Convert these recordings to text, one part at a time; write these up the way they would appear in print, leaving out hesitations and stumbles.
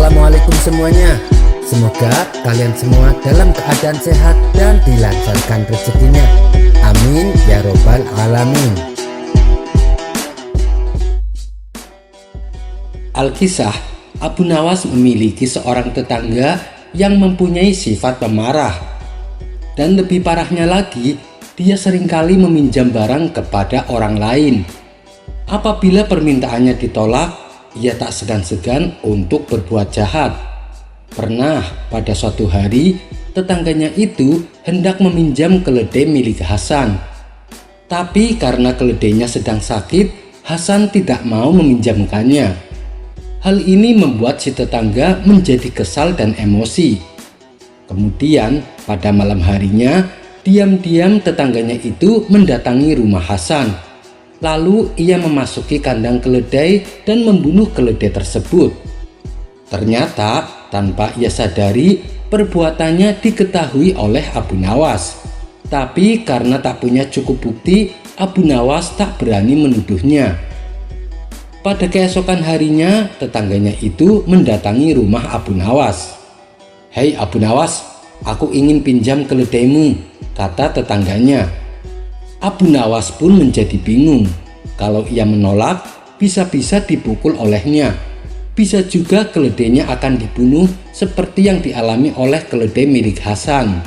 Assalamualaikum semuanya. Semoga kalian semua dalam keadaan sehat dan dilancarkan rezekinya. Amin ya robbal alamin. Alkisah, Abu Nawas memiliki seorang tetangga yang mempunyai sifat pemarah. Dan lebih parahnya lagi, dia seringkali meminjam barang kepada orang lain. Apabila permintaannya ditolak, ia tak segan-segan untuk berbuat jahat. Pernah pada suatu hari, tetangganya itu hendak meminjam keledai milik Hasan. Tapi karena keledainya sedang sakit, Hasan tidak mau meminjamkannya. Hal ini membuat si tetangga menjadi kesal dan emosi. Kemudian pada malam harinya, diam-diam tetangganya itu mendatangi rumah Hasan. Lalu ia memasuki kandang keledai dan membunuh keledai tersebut. Ternyata tanpa ia sadari, perbuatannya diketahui oleh Abu Nawas. Tapi karena tak punya cukup bukti, Abu Nawas tak berani menuduhnya. Pada keesokan harinya, tetangganya itu mendatangi rumah Abu Nawas. "Hei Abu Nawas, aku ingin pinjam keledaimu," kata tetangganya. Abu Nawas pun menjadi bingung. Kalau ia menolak, bisa-bisa dipukul olehnya. Bisa juga keledainya akan dibunuh seperti yang dialami oleh keledai milik Hasan.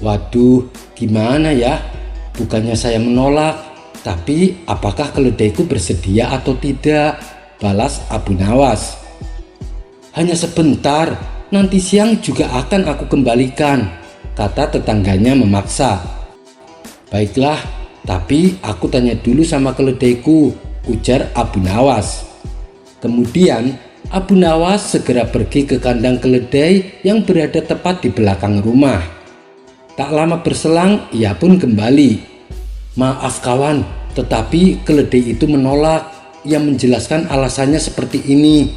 "Waduh, gimana ya? Bukannya saya menolak, tapi apakah keledaiku bersedia atau tidak?" balas Abu Nawas. "Hanya sebentar, nanti siang juga akan aku kembalikan," kata tetangganya memaksa. "Baiklah, tapi aku tanya dulu sama keledaiku," ujar Abu Nawas. Kemudian Abu Nawas segera pergi ke kandang keledai yang berada tepat di belakang rumah. Tak lama berselang, ia pun kembali. "Maaf kawan, tetapi keledai itu menolak. Ia menjelaskan alasannya seperti ini.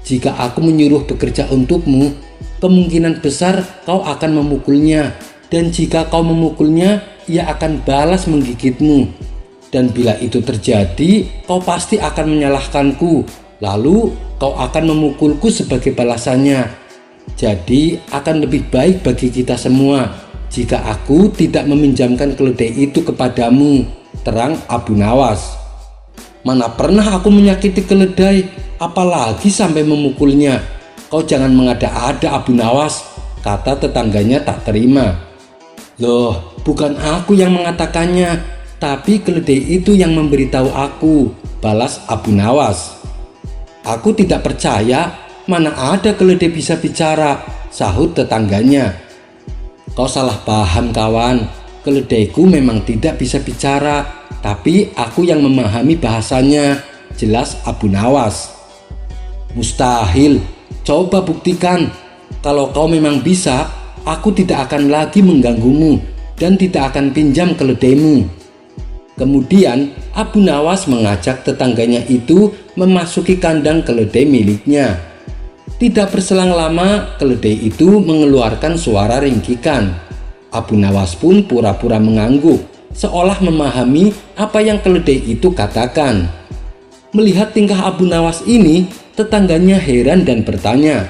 Jika aku menyuruh bekerja untukmu, kemungkinan besar kau akan memukulnya. Dan jika kau memukulnya, ia akan balas menggigitmu. Dan bila itu terjadi, kau pasti akan menyalahkanku. Lalu kau akan memukulku sebagai balasannya. Jadi akan lebih baik bagi kita semua jika aku tidak meminjamkan keledai itu kepadamu," terang Abu Nawas. "Mana pernah aku menyakiti keledai, apalagi sampai memukulnya. Kau jangan mengada-ada Abu Nawas," kata tetangganya tak terima. "Loh, bukan aku yang mengatakannya, tapi keledai itu yang memberitahu aku," balas Abu Nawas. "Aku tidak percaya, mana ada keledai bisa bicara," sahut tetangganya. "Kau salah paham kawan, keledaiku memang tidak bisa bicara, tapi aku yang memahami bahasanya," jelas Abu Nawas. "Mustahil, coba buktikan. Kalau kau memang bisa, aku tidak akan lagi mengganggumu dan tidak akan pinjam keledaimu." Kemudian Abu Nawas mengajak tetangganya itu memasuki kandang keledai miliknya. Tidak berselang lama, keledai itu mengeluarkan suara ringkikan. Abu Nawas pun pura-pura mengangguk, seolah memahami apa yang keledai itu katakan. Melihat tingkah Abu Nawas ini, tetangganya heran dan bertanya,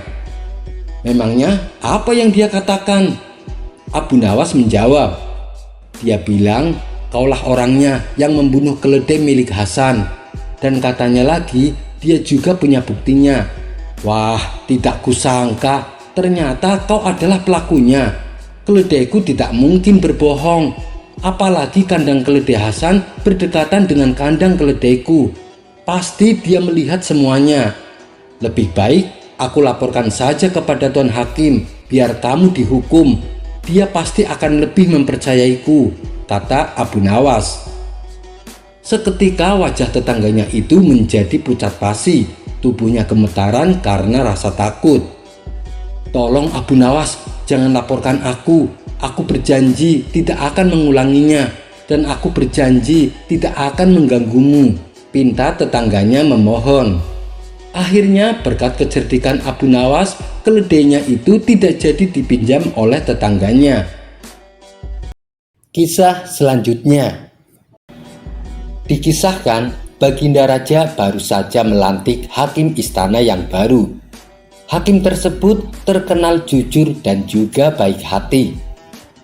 "Memangnya apa yang dia katakan?" Abu Nawas menjawab, "Dia bilang kaulah orangnya yang membunuh keledai milik Hasan. Dan katanya lagi dia juga punya buktinya. Wah, tidak kusangka ternyata kau adalah pelakunya. Keledaiku tidak mungkin berbohong. Apalagi kandang keledai Hasan berdekatan dengan kandang keledaiku. Pasti dia melihat semuanya. Lebih baik aku laporkan saja kepada Tuan Hakim, biar kamu dihukum. Dia pasti akan lebih mempercayaiku," kata Abu Nawas. Seketika wajah tetangganya itu menjadi pucat pasi, tubuhnya gemetaran karena rasa takut. "Tolong Abu Nawas, jangan laporkan aku. Aku berjanji tidak akan mengulanginya, dan aku berjanji tidak akan mengganggumu," pinta tetangganya memohon. Akhirnya berkat kecerdikan Abu Nawas, keledainya itu tidak jadi dipinjam oleh tetangganya. Kisah selanjutnya. Dikisahkan, Baginda Raja baru saja melantik hakim istana yang baru. Hakim tersebut terkenal jujur dan juga baik hati.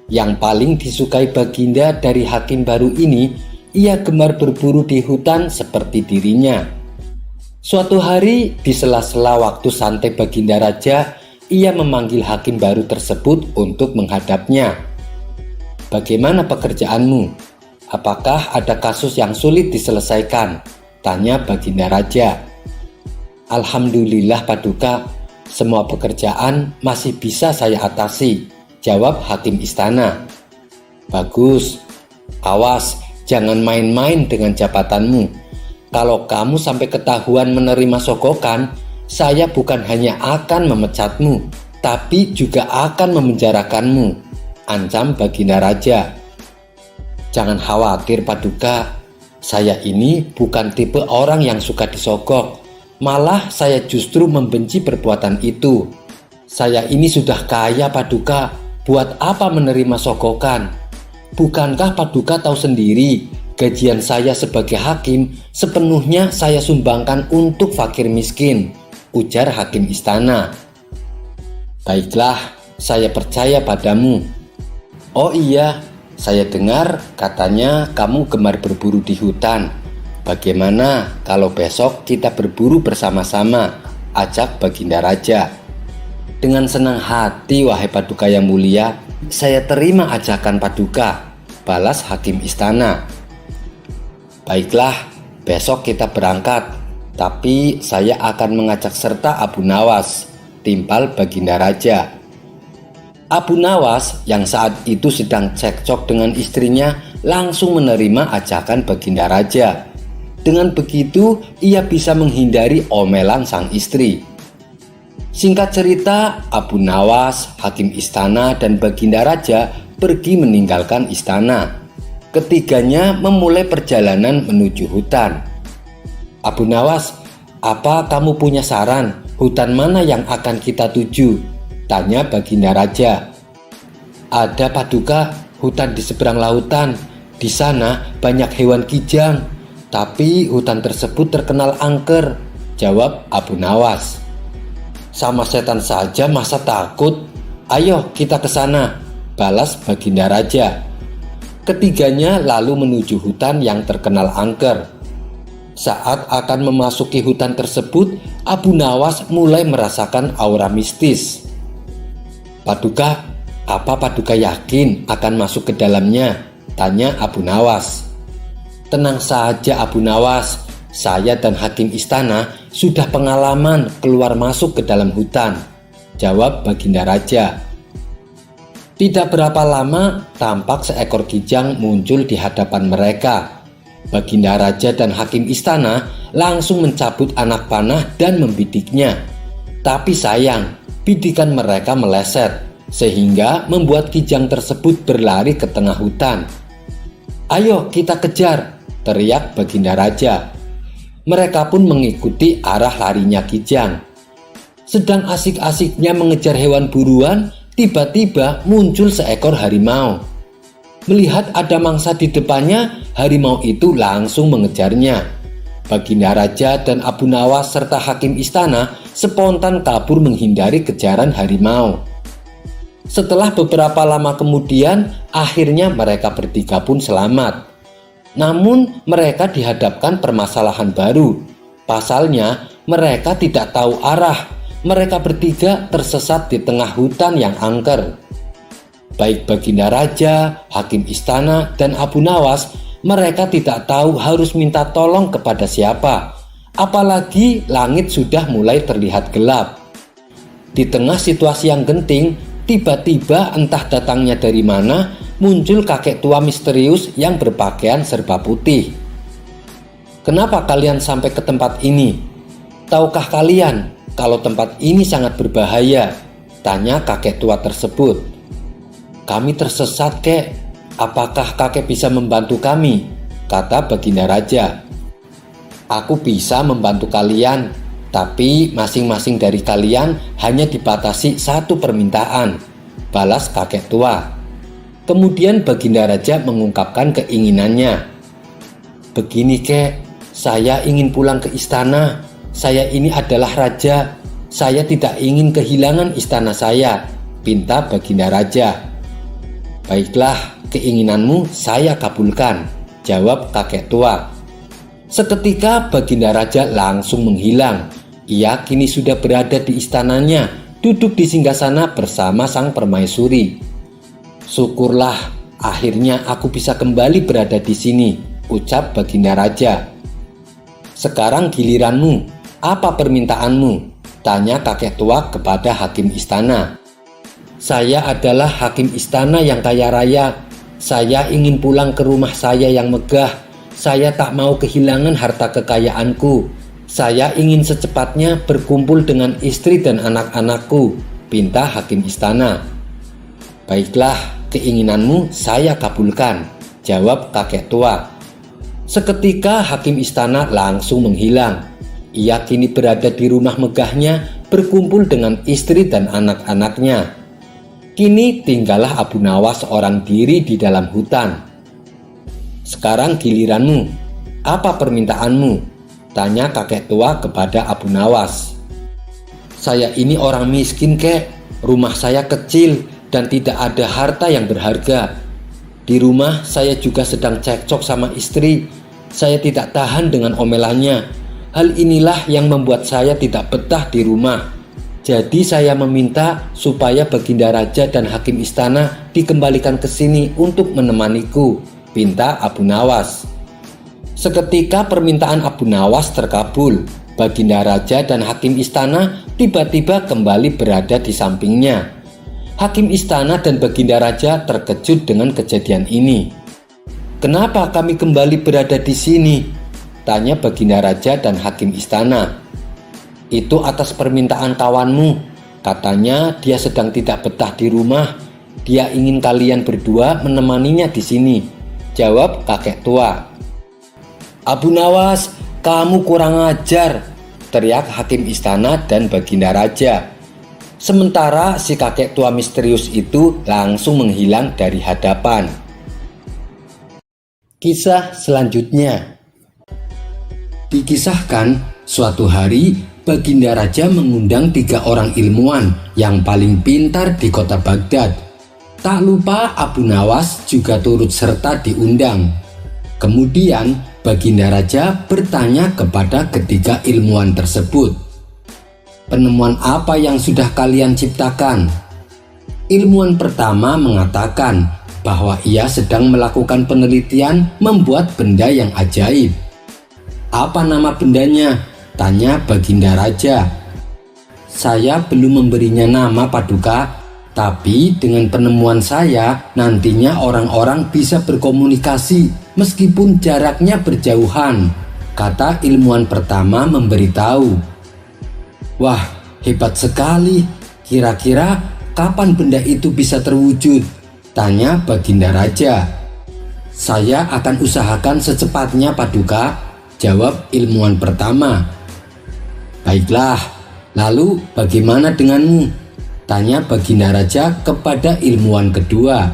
Yang paling disukai Baginda dari hakim baru ini, ia gemar berburu di hutan seperti dirinya. Suatu hari di sela-sela waktu santai Baginda Raja, ia memanggil hakim baru tersebut untuk menghadapnya. "Bagaimana pekerjaanmu? Apakah ada kasus yang sulit diselesaikan?" tanya Baginda Raja. "Alhamdulillah Paduka, semua pekerjaan masih bisa saya atasi," jawab hakim istana. "Bagus, awas jangan main-main dengan jabatanmu. Kalau kamu sampai ketahuan menerima sogokan, saya bukan hanya akan memecatmu, tapi juga akan memenjarakanmu," ancam Baginda Raja. "Jangan khawatir Paduka, saya ini bukan tipe orang yang suka disogok. Malah saya justru membenci perbuatan itu. Saya ini sudah kaya Paduka, buat apa menerima sogokan? Bukankah Paduka tahu sendiri, gajian saya sebagai hakim sepenuhnya saya sumbangkan untuk fakir miskin," ujar hakim istana. "Baiklah, saya percaya padamu. Oh iya, saya dengar katanya kamu gemar berburu di hutan. Bagaimana kalau besok kita berburu bersama-sama?" ajak Baginda Raja. "Dengan senang hati wahai Paduka yang mulia, saya terima ajakan Paduka," balas hakim istana. "Baiklah, besok kita berangkat, tapi saya akan mengajak serta Abu Nawas," timpal Baginda Raja. Abu Nawas yang saat itu sedang cekcok dengan istrinya langsung menerima ajakan Baginda Raja. Dengan begitu ia bisa menghindari omelan sang istri. Singkat cerita, Abu Nawas, hakim istana dan Baginda Raja pergi meninggalkan istana. Ketiganya memulai perjalanan menuju hutan. "Abu Nawas, apa kamu punya saran hutan mana yang akan kita tuju?" tanya Baginda Raja. "Ada Paduka, hutan di seberang lautan. Di sana banyak hewan kijang, tapi hutan tersebut terkenal angker," jawab Abu Nawas. "Sama setan saja masa takut? Ayo kita ke sana," balas Baginda Raja. Ketiganya lalu menuju hutan yang terkenal angker. Saat akan memasuki hutan tersebut, Abu Nawas mulai merasakan aura mistis. "Paduka, apa Paduka yakin akan masuk ke dalamnya?" tanya Abu Nawas. "Tenang saja Abu Nawas, saya dan hakim istana sudah pengalaman keluar masuk ke dalam hutan," jawab Baginda Raja. Tidak berapa lama tampak seekor kijang muncul di hadapan mereka. Baginda Raja dan hakim istana langsung mencabut anak panah dan membidiknya. Tapi sayang, bidikan mereka meleset sehingga membuat kijang tersebut berlari ke tengah hutan. "Ayo kita kejar," teriak Baginda Raja. Mereka pun mengikuti arah larinya kijang. Sedang asik-asiknya mengejar hewan buruan, tiba-tiba muncul seekor harimau. Melihat ada mangsa di depannya, harimau itu langsung mengejarnya. Baginda Raja dan Abu Nawas serta hakim istana spontan kabur menghindari kejaran harimau. Setelah beberapa lama kemudian, akhirnya mereka bertiga pun selamat. Namun mereka dihadapkan permasalahan baru. Pasalnya mereka tidak tahu arah. Mereka bertiga tersesat di tengah hutan yang angker. Baik Baginda Raja, hakim istana, dan Abu Nawas, mereka tidak tahu harus minta tolong kepada siapa. Apalagi langit sudah mulai terlihat gelap. Di tengah situasi yang genting, tiba-tiba entah datangnya dari mana, muncul kakek tua misterius yang berpakaian serba putih. "Kenapa kalian sampai ke tempat ini? Tahukah kalian kalau tempat ini sangat berbahaya?" tanya kakek tua tersebut. "Kami tersesat, kek. Apakah kakek bisa membantu kami?" kata Baginda Raja. "Aku bisa membantu kalian, tapi masing-masing dari kalian hanya dibatasi satu permintaan," balas kakek tua. Kemudian Baginda Raja mengungkapkan keinginannya. "Begini kek, saya ingin pulang ke istana. Saya ini adalah raja. Saya tidak ingin kehilangan istana saya, pinta Baginda Raja. Baiklah, keinginanmu saya kabulkan, jawab kakek tua. Seketika Baginda Raja langsung menghilang. Ia kini sudah berada di istananya, duduk di singgasana bersama sang permaisuri. Syukurlah, akhirnya aku bisa kembali berada di sini, ucap Baginda Raja. Sekarang giliranmu, apa permintaanmu? Tanya kakek tua kepada hakim istana. Saya adalah hakim istana yang kaya raya. Saya ingin pulang ke rumah saya yang megah. Saya tak mau kehilangan harta kekayaanku. Saya ingin secepatnya berkumpul dengan istri dan anak-anakku, pinta hakim istana. Baiklah, keinginanmu saya kabulkan, jawab kakek tua. Seketika hakim istana langsung menghilang. Ia kini berada di rumah megahnya, berkumpul dengan istri dan anak-anaknya. Kini tinggallah Abu Nawas seorang diri di dalam hutan. Sekarang giliranmu, apa permintaanmu? Tanya kakek tua kepada Abu Nawas. Saya ini orang miskin, kek. Rumah saya kecil dan tidak ada harta yang berharga. Di rumah saya juga sedang cekcok sama istri. Saya tidak tahan dengan omelannya. Hal inilah yang membuat saya tidak betah di rumah. Jadi saya meminta supaya Baginda Raja dan hakim istana dikembalikan ke sini untuk menemaniku, pinta Abu Nawas. Seketika permintaan Abu Nawas terkabul. Baginda Raja dan hakim istana tiba-tiba kembali berada di sampingnya. Hakim istana dan Baginda Raja terkejut dengan kejadian ini. Kenapa kami kembali berada di sini? Tanya Baginda Raja dan hakim istana. Itu atas permintaan kawanmu. Katanya dia sedang tidak betah di rumah. Dia ingin kalian berdua menemaninya di sini, jawab kakek tua. Abu Nawas, kamu kurang ajar, teriak hakim istana dan Baginda Raja. Sementara si kakek tua misterius itu langsung menghilang dari hadapan. Kisah selanjutnya. Dikisahkan, suatu hari Baginda Raja mengundang 3 orang ilmuwan yang paling pintar di kota Baghdad. Tak lupa Abu Nawas juga turut serta diundang. Kemudian Baginda Raja bertanya kepada ketiga ilmuwan tersebut, penemuan apa yang sudah kalian ciptakan? Ilmuwan pertama mengatakan bahwa ia sedang melakukan penelitian membuat benda yang ajaib. Apa nama bendanya? Tanya Baginda Raja. Saya belum memberinya nama, Paduka, tapi dengan penemuan saya nantinya orang-orang bisa berkomunikasi meskipun jaraknya berjauhan, kata ilmuwan pertama memberitahu. Wah, hebat sekali. Kira-kira kapan benda itu bisa terwujud? Tanya Baginda Raja. Saya akan usahakan secepatnya, Paduka, jawab ilmuwan pertama. Baiklah, lalu bagaimana denganmu? Tanya Baginda Raja kepada ilmuwan kedua.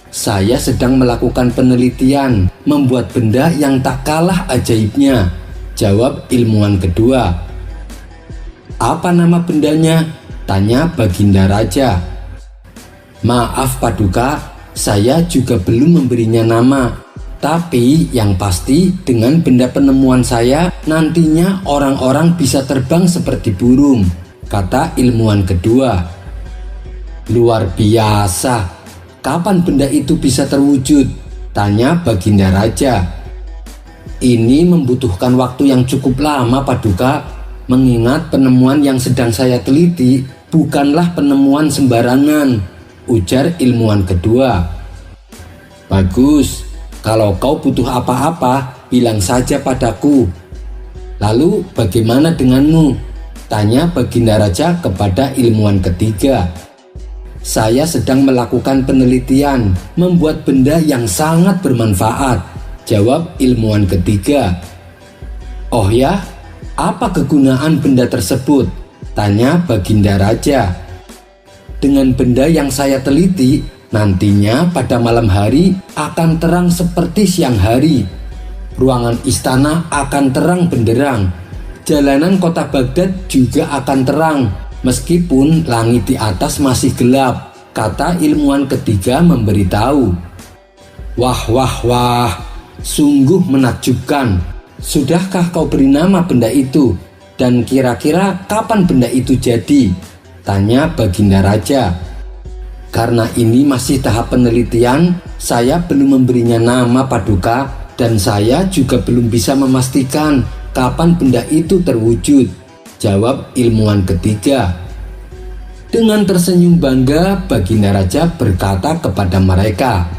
Saya sedang melakukan penelitian membuat benda yang tak kalah ajaibnya, jawab ilmuwan kedua. Apa nama bendanya? Tanya Baginda Raja. Maaf, Paduka, saya juga belum memberinya nama. Tapi yang pasti dengan benda penemuan saya nantinya orang-orang bisa terbang seperti burung, kata ilmuwan kedua. Luar biasa. Kapan benda itu bisa terwujud? Tanya Baginda Raja. Ini membutuhkan waktu yang cukup lama, Paduka. Mengingat penemuan yang sedang saya teliti bukanlah penemuan sembarangan, ujar ilmuwan kedua. Bagus. Kalau kau butuh apa-apa, bilang saja padaku. Lalu bagaimana denganmu? Tanya Baginda Raja kepada ilmuwan ketiga. Saya sedang melakukan penelitian membuat benda yang sangat bermanfaat, jawab ilmuwan ketiga. Oh ya, apa kegunaan benda tersebut? Tanya Baginda Raja. Dengan benda yang saya teliti, nantinya pada malam hari akan terang seperti siang hari. Ruangan istana akan terang benderang. jalanan kota Baghdad juga akan terang, meskipun langit di atas masih gelap, kata ilmuwan ketiga memberitahu. Wah, wah, wah, sungguh menakjubkan. Sudahkah kau beri nama benda itu? Dan kira-kira kapan benda itu jadi? Tanya Baginda Raja. Karena ini masih tahap penelitian, saya belum memberinya nama, Paduka, dan saya juga belum bisa memastikan kapan benda itu terwujud, jawab ilmuwan ketiga. Dengan tersenyum bangga, Baginda Raja berkata kepada mereka,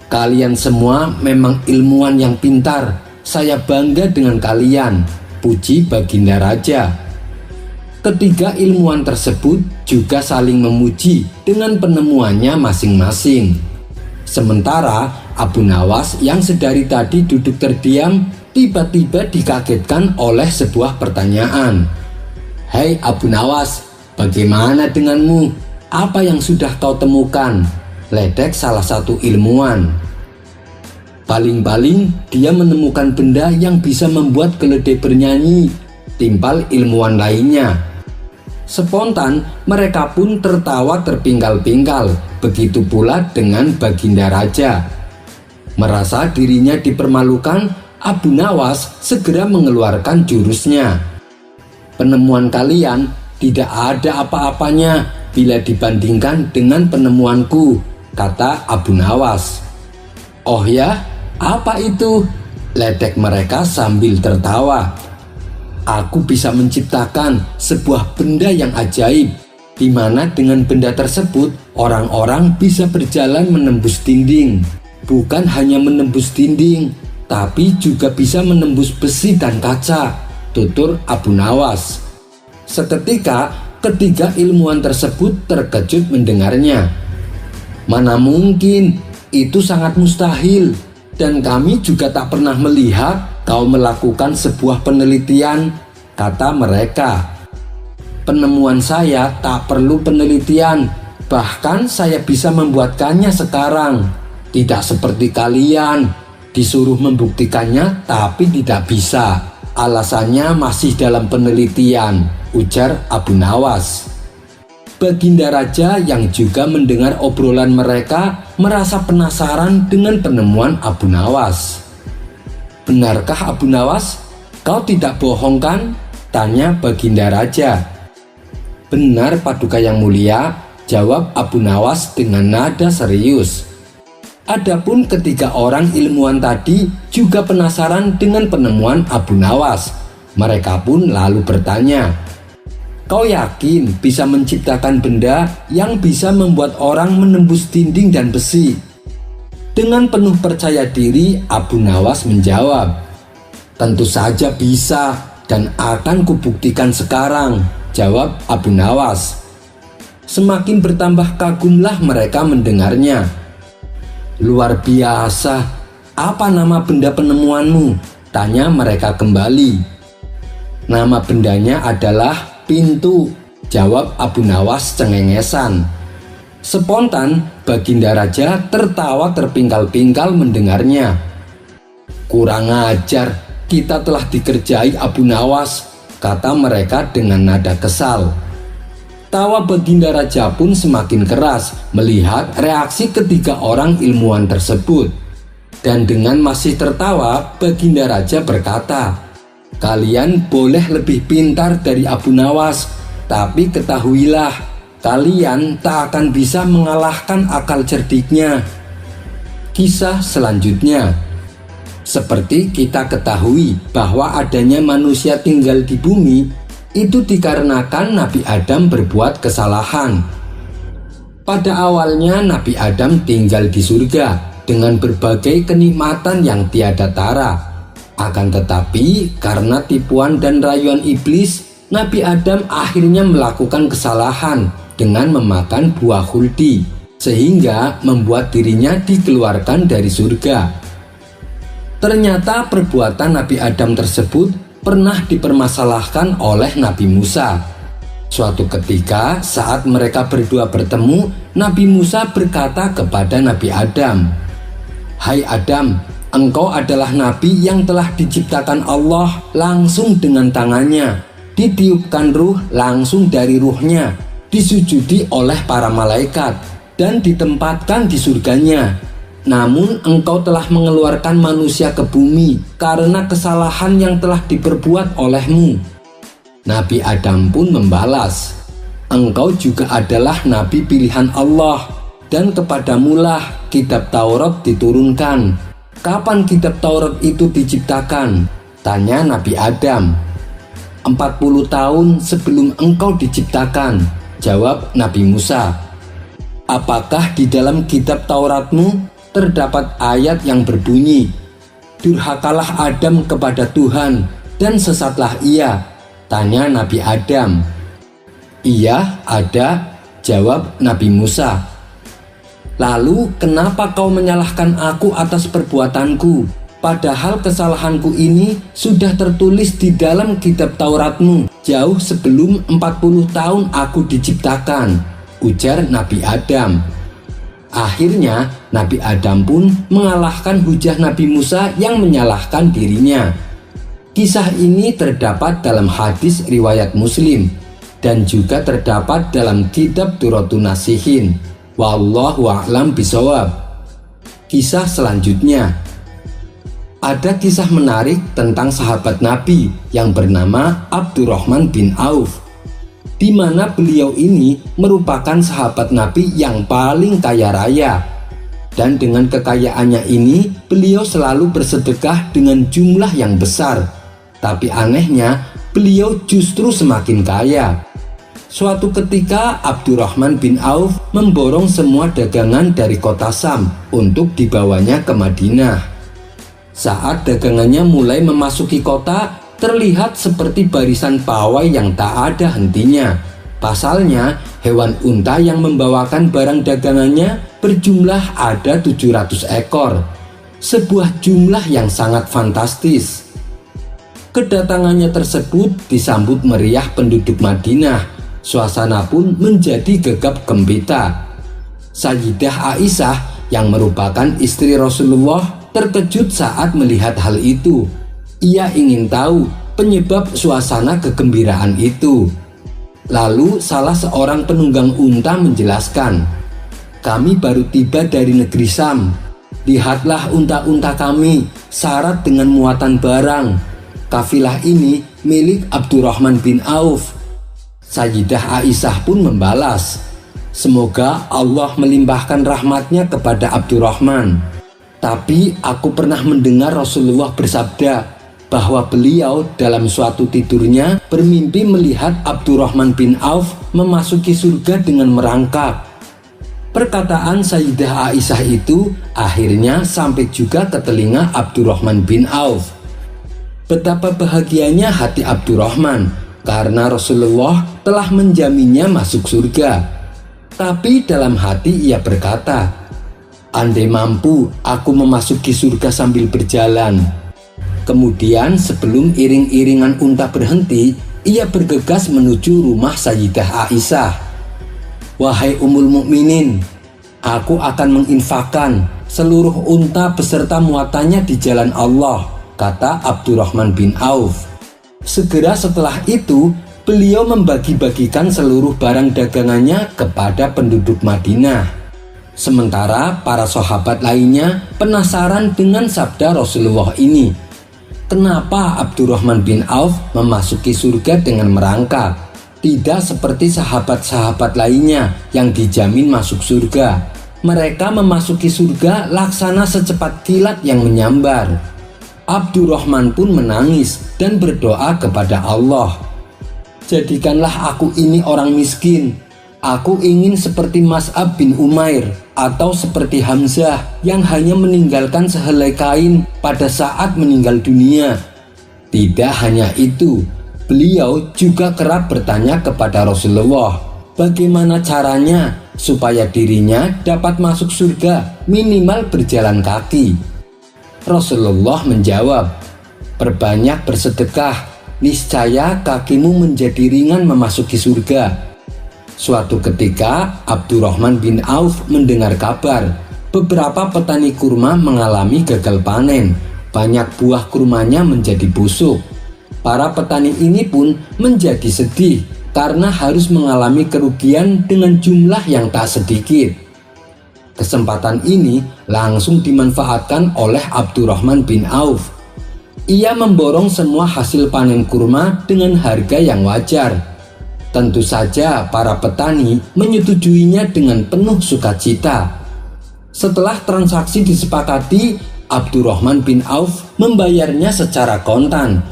kalian semua memang ilmuwan yang pintar. Saya bangga dengan kalian, puji Baginda Raja. Ketiga ilmuwan tersebut juga saling memuji dengan penemuannya masing-masing. Sementara Abu Nawas yang sedari tadi duduk terdiam tiba-tiba dikagetkan oleh sebuah pertanyaan. Hei Abu Nawas, bagaimana denganmu? Apa yang sudah kau temukan? Ledek salah satu ilmuwan. Paling-paling dia menemukan benda yang bisa membuat keledai bernyanyi, timpal ilmuwan lainnya. Spontan mereka pun tertawa terpingkal-pingkal, begitu pula dengan Baginda Raja. Merasa dirinya dipermalukan, Abu Nawas segera mengeluarkan jurusnya. Penemuan kalian tidak ada apa-apanya bila dibandingkan dengan penemuanku, kata Abu Nawas. Oh ya, apa itu? Ledek mereka sambil tertawa. Aku bisa menciptakan sebuah benda yang ajaib, di mana dengan benda tersebut orang-orang bisa berjalan menembus dinding. Bukan hanya menembus dinding, tapi juga bisa menembus besi dan kaca, tutur Abu Nawas. Seketika ketiga ilmuwan tersebut terkejut mendengarnya. Mana mungkin, itu sangat mustahil, dan kami juga tak pernah melihat kau melakukan sebuah penelitian, kata mereka. Penemuan saya tak perlu penelitian, bahkan saya bisa membuatkannya sekarang. Tidak seperti kalian, disuruh membuktikannya tapi tidak bisa. Alasannya masih dalam penelitian, ujar Abu Nawas. Baginda Raja yang juga mendengar obrolan mereka merasa penasaran dengan penemuan Abu Nawas. Benarkah Abu Nawas? Kau tidak bohong kan? Tanya Baginda Raja. Benar Paduka yang mulia, jawab Abu Nawas dengan nada serius. Adapun ketiga orang ilmuwan tadi juga penasaran dengan penemuan Abu Nawas. Mereka pun lalu bertanya, kau yakin bisa menciptakan benda yang bisa membuat orang menembus dinding dan besi? Dengan penuh percaya diri, Abu Nawas menjawab, tentu saja bisa dan akan kubuktikan sekarang, jawab Abu Nawas. Semakin bertambah kagumlah mereka mendengarnya. Luar biasa, apa nama benda penemuanmu? Tanya mereka kembali. Nama bendanya adalah pintu, jawab Abu Nawas cengengesan. Spontan Baginda Raja tertawa terpingkal-pingkal mendengarnya. Kurang ajar, kita telah dikerjai Abu Nawas, kata mereka dengan nada kesal. Tawa Baginda Raja pun semakin keras melihat reaksi ketiga orang ilmuwan tersebut. Dan dengan masih tertawa, Baginda Raja berkata, kalian boleh lebih pintar dari Abu Nawas, tapi ketahuilah, kalian tak akan bisa mengalahkan akal cerdiknya. Kisah selanjutnya. Seperti kita ketahui bahwa adanya manusia tinggal di bumi, itu dikarenakan Nabi Adam berbuat kesalahan. Pada awalnya Nabi Adam tinggal di surga dengan berbagai kenikmatan yang tiada tara. Akan tetapi karena tipuan dan rayuan iblis, Nabi Adam akhirnya melakukan kesalahan dengan memakan buah khuldi, sehingga membuat dirinya dikeluarkan dari surga. Ternyata perbuatan Nabi Adam tersebut pernah dipermasalahkan oleh Nabi Musa. Suatu ketika saat mereka berdua bertemu, Nabi Musa berkata kepada Nabi Adam, "Hai Adam, Engkau adalah nabi yang telah diciptakan Allah langsung dengan tangannya, ditiupkan ruh langsung dari ruhnya, disujudi oleh para malaikat, dan ditempatkan di surganya. Namun engkau telah mengeluarkan manusia ke bumi karena kesalahan yang telah diperbuat olehmu. Nabi Adam pun membalas, engkau juga adalah nabi pilihan Allah, dan kepadamulah kitab Taurat diturunkan. Kapan kitab Taurat itu diciptakan? Tanya Nabi Adam. 40 tahun sebelum engkau diciptakan, jawab Nabi Musa. Apakah di dalam kitab Tauratmu terdapat ayat yang berbunyi, durhakalah Adam kepada Tuhan dan sesatlah ia? Tanya Nabi Adam. Iya, ada, jawab Nabi Musa. Lalu kenapa kau menyalahkan aku atas perbuatanku, padahal kesalahanku ini sudah tertulis di dalam kitab Tauratmu jauh sebelum 40 tahun aku diciptakan, ujar Nabi Adam. Akhirnya Nabi Adam pun mengalahkan hujah Nabi Musa yang menyalahkan dirinya. Kisah ini terdapat dalam hadis riwayat Muslim dan juga terdapat dalam kitab Duratun Nasihin. Wallahu a'lam bishawab. Kisah selanjutnya, ada kisah menarik tentang sahabat Nabi yang bernama Abdurrahman bin Auf, di mana beliau ini merupakan sahabat Nabi yang paling kaya raya. Dan dengan kekayaannya ini, beliau selalu bersedekah dengan jumlah yang besar. Tapi anehnya, beliau justru semakin kaya. Suatu ketika Abdurrahman bin Auf memborong semua dagangan dari kota Sam untuk dibawanya ke Madinah. Saat dagangannya mulai memasuki kota, terlihat seperti barisan pawai yang tak ada hentinya. Pasalnya, hewan unta yang membawakan barang dagangannya berjumlah ada 700 ekor. Sebuah jumlah yang sangat fantastis. Kedatangannya tersebut disambut meriah penduduk Madinah. Suasana pun menjadi gegap gempita. Sayyidah Aisyah yang merupakan istri Rasulullah terkejut saat melihat hal itu. Ia ingin tahu penyebab suasana kegembiraan itu. Lalu salah seorang penunggang unta menjelaskan, kami baru tiba dari negeri Sam. Lihatlah unta-unta kami syarat dengan muatan barang. Kafilah ini milik Abdurrahman bin Auf. Sayyidah Aisyah pun membalas, semoga Allah melimpahkan rahmatnya kepada Abdurrahman. Tapi aku pernah mendengar Rasulullah bersabda bahwa beliau dalam suatu tidurnya bermimpi melihat Abdurrahman bin Auf memasuki surga dengan merangkak. Perkataan Sayyidah Aisyah itu akhirnya sampai juga ke telinga Abdurrahman bin Auf. Betapa bahagianya hati Abdurrahman karena Rasulullah telah menjaminnya masuk surga. Tapi dalam hati ia berkata, andai mampu aku memasuki surga sambil berjalan. Kemudian sebelum iring-iringan unta berhenti, ia bergegas menuju rumah Sayyidah Aisyah. Wahai Ummul Mukminin, aku akan menginfakkan seluruh unta beserta muatannya di jalan Allah, kata Abdurrahman bin Auf. Segera setelah itu, beliau membagi-bagikan seluruh barang dagangannya kepada penduduk Madinah. Sementara para sahabat lainnya penasaran dengan sabda Rasulullah ini. Kenapa Abdurrahman bin Auf memasuki surga dengan merangkak? Tidak seperti sahabat-sahabat lainnya yang dijamin masuk surga. Mereka memasuki surga laksana secepat kilat yang menyambar. Abdurrahman pun menangis dan berdoa kepada Allah. Jadikanlah aku ini orang miskin. Aku ingin seperti Mus'ab bin Umair atau seperti Hamzah yang hanya meninggalkan sehelai kain pada saat meninggal dunia. Tidak hanya itu, beliau juga kerap bertanya kepada Rasulullah, bagaimana caranya supaya dirinya dapat masuk surga minimal berjalan kaki. Rasulullah menjawab, perbanyak bersedekah, niscaya kakimu menjadi ringan memasuki surga. Suatu ketika Abdurrahman bin Auf mendengar kabar beberapa petani kurma mengalami gagal panen. Banyak buah kurmanya menjadi busuk. Para petani ini pun menjadi sedih karena harus mengalami kerugian dengan jumlah yang tak sedikit. Kesempatan ini langsung dimanfaatkan oleh Abdurrahman bin Auf. Ia memborong semua hasil panen kurma dengan harga yang wajar. Tentu saja para petani menyetujuinya dengan penuh sukacita. Setelah transaksi disepakati, Abdurrahman bin Auf membayarnya secara kontan.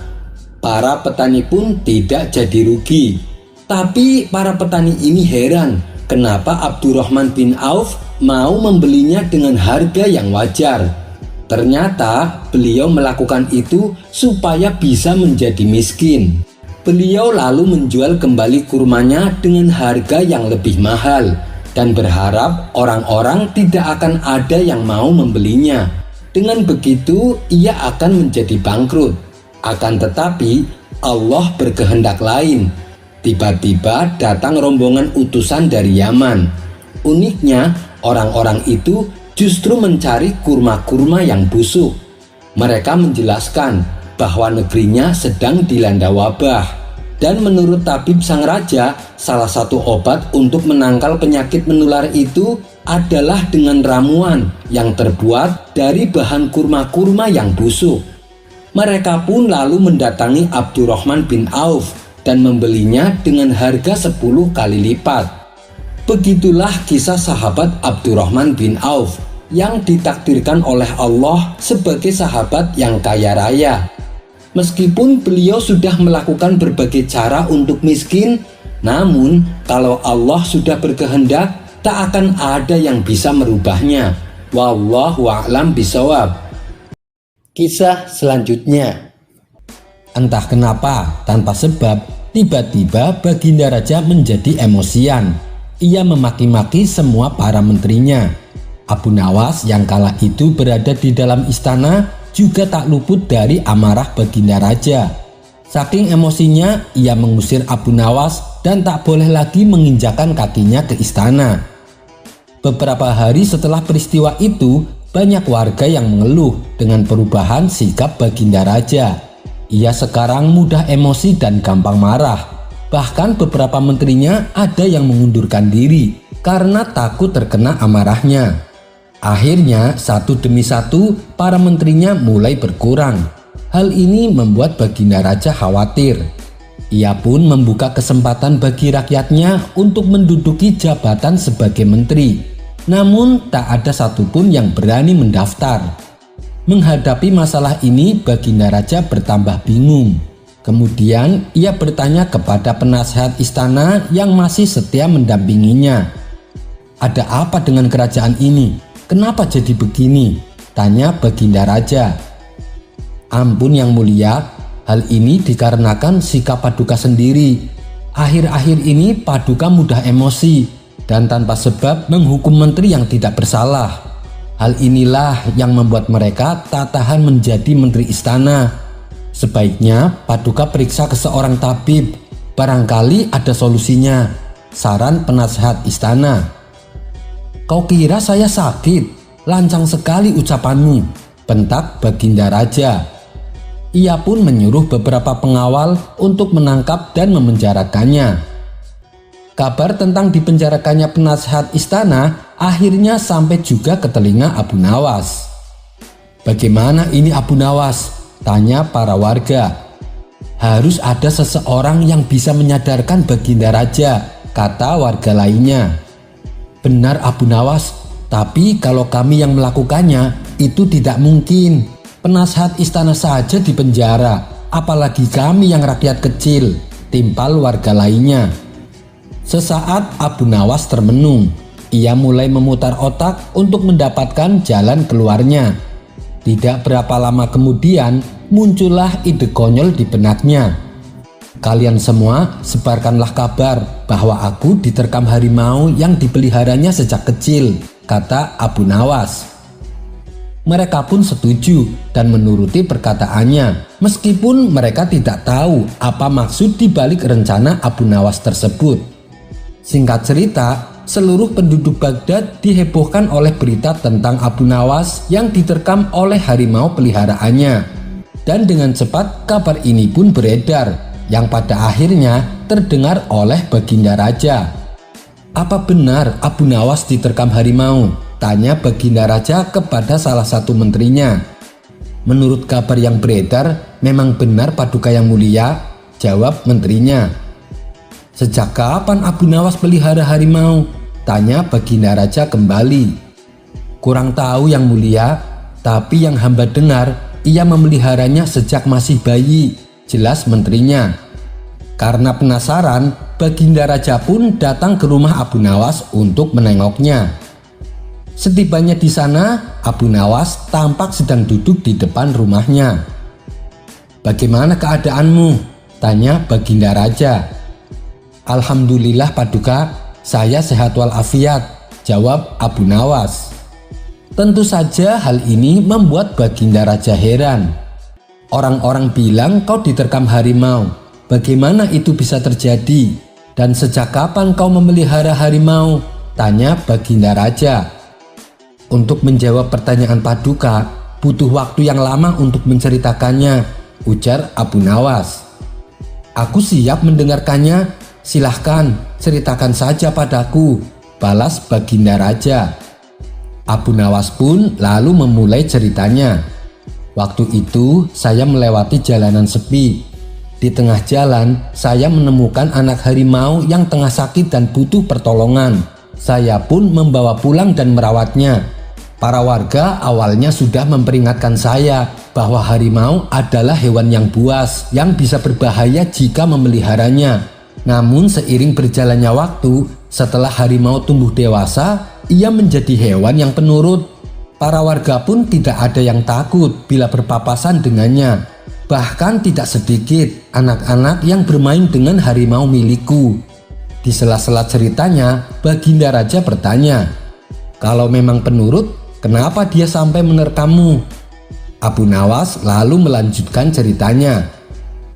Para petani pun tidak jadi rugi. Tapi para petani ini heran, kenapa Abdurrahman bin Auf mau membelinya dengan harga yang wajar. Ternyata beliau melakukan itu supaya bisa menjadi miskin. Beliau lalu menjual kembali kurmanya dengan harga yang lebih mahal dan berharap orang-orang tidak akan ada yang mau membelinya. Dengan begitu, ia akan menjadi bangkrut. Akan tetapi, Allah berkehendak lain. Tiba-tiba datang rombongan utusan dari Yaman. Uniknya, orang-orang itu justru mencari kurma-kurma yang busuk. Mereka menjelaskan bahwa negerinya sedang dilanda wabah. Dan menurut tabib sang raja, salah satu obat untuk menangkal penyakit menular itu adalah dengan ramuan yang terbuat dari bahan kurma-kurma yang busuk. Mereka pun lalu mendatangi Abdurrahman bin Auf dan membelinya dengan harga 10 kali lipat. Begitulah kisah sahabat Abdurrahman bin Auf yang ditakdirkan oleh Allah sebagai sahabat yang kaya raya. Meskipun beliau sudah melakukan berbagai cara untuk miskin, namun kalau Allah sudah berkehendak, tak akan ada yang bisa merubahnya. Wallahu a'lam bishawab. Kisah selanjutnya. Entah kenapa, tanpa sebab, tiba-tiba Baginda Raja menjadi emosian. Ia memaki-maki semua para menterinya. Abu Nawas yang kala itu berada di dalam istana juga tak luput dari amarah Baginda Raja. Saking emosinya, ia mengusir Abu Nawas dan tak boleh lagi menginjakan kakinya ke istana. Beberapa hari setelah peristiwa itu, banyak warga yang mengeluh dengan perubahan sikap Baginda Raja. Ia sekarang mudah emosi dan gampang marah. Bahkan beberapa menterinya ada yang mengundurkan diri karena takut terkena amarahnya. Akhirnya satu demi satu para menterinya mulai berkurang. Hal ini membuat Baginda Raja khawatir. Ia pun membuka kesempatan bagi rakyatnya untuk menduduki jabatan sebagai menteri. Namun tak ada satupun yang berani mendaftar. Menghadapi masalah ini, Baginda Raja bertambah bingung. Kemudian ia bertanya kepada penasehat istana yang masih setia mendampinginya. "Ada apa dengan kerajaan ini? Kenapa jadi begini?" tanya Baginda Raja. "Ampun yang mulia, hal ini dikarenakan sikap Paduka sendiri. Akhir-akhir ini Paduka mudah emosi dan tanpa sebab menghukum menteri yang tidak bersalah. Hal inilah yang membuat mereka tak tahan menjadi menteri istana. Sebaiknya Paduka periksa ke seorang tabib, barangkali ada solusinya," saran penasehat istana. "Kau kira saya sakit? Lancang sekali ucapanmu," bentak Baginda Raja. Ia pun menyuruh beberapa pengawal untuk menangkap dan memenjarakannya. Kabar tentang dipenjarakannya penasehat istana akhirnya sampai juga ke telinga Abu Nawas. "Bagaimana ini Abu Nawas?" tanya para warga. "Harus ada seseorang yang bisa menyadarkan Baginda Raja," kata warga lainnya. "Benar Abu Nawas, tapi kalau kami yang melakukannya, itu tidak mungkin. Penasehat istana saja dipenjara, apalagi kami yang rakyat kecil," timpal warga lainnya. Sesaat Abu Nawas termenung. Ia mulai memutar otak untuk mendapatkan jalan keluarnya. Tidak berapa lama kemudian, muncullah ide konyol di benaknya. "Kalian semua sebarkanlah kabar bahwa aku diterkam harimau yang dipeliharanya sejak kecil," kata Abu Nawas. Mereka pun setuju dan menuruti perkataannya, meskipun mereka tidak tahu apa maksud dibalik rencana Abu Nawas tersebut. Singkat cerita, seluruh penduduk Baghdad dihebohkan oleh berita tentang Abu Nawas yang diterkam oleh harimau peliharaannya. Dan dengan cepat kabar ini pun beredar, yang pada akhirnya terdengar oleh Baginda Raja. "Apa benar Abu Nawas diterkam harimau?" tanya Baginda Raja kepada salah satu menterinya. "Menurut kabar yang beredar, memang benar Paduka Yang Mulia," jawab menterinya. "Sejak kapan Abu Nawas pelihara harimau?" tanya Baginda Raja kembali. "Kurang tahu Yang Mulia, tapi yang hamba dengar ia memeliharanya sejak masih bayi," jelas menterinya. Karena penasaran, Baginda Raja pun datang ke rumah Abu Nawas untuk menengoknya. Setibanya di sana, Abu Nawas tampak sedang duduk di depan rumahnya. "Bagaimana keadaanmu?" tanya Baginda Raja. "Alhamdulillah Paduka, saya sehat walafiat," jawab Abu Nawas. Tentu saja hal ini membuat Baginda Raja heran. "Orang-orang bilang kau diterkam harimau. Bagaimana itu bisa terjadi? Dan sejak kapan kau memelihara harimau?" tanya Baginda Raja. "Untuk menjawab pertanyaan Paduka, butuh waktu yang lama untuk menceritakannya," ujar Abu Nawas. "Aku siap mendengarkannya. Silahkan, ceritakan saja padaku," balas Baginda Raja. Abu Nawas pun lalu memulai ceritanya. "Waktu itu saya melewati jalanan sepi. Di tengah jalan saya menemukan anak harimau yang tengah sakit dan butuh pertolongan. Saya pun membawa pulang dan merawatnya. Para warga awalnya sudah memperingatkan saya bahwa harimau adalah hewan yang buas yang bisa berbahaya jika memeliharanya. Namun seiring berjalannya waktu, setelah harimau tumbuh dewasa, ia menjadi hewan yang penurut. Para warga pun tidak ada yang takut bila berpapasan dengannya. Bahkan tidak sedikit anak-anak yang bermain dengan harimau milikku." Di sela-sela ceritanya, Baginda Raja bertanya, "Kalau memang penurut, kenapa dia sampai menerkammu?" Abu Nawas lalu melanjutkan ceritanya.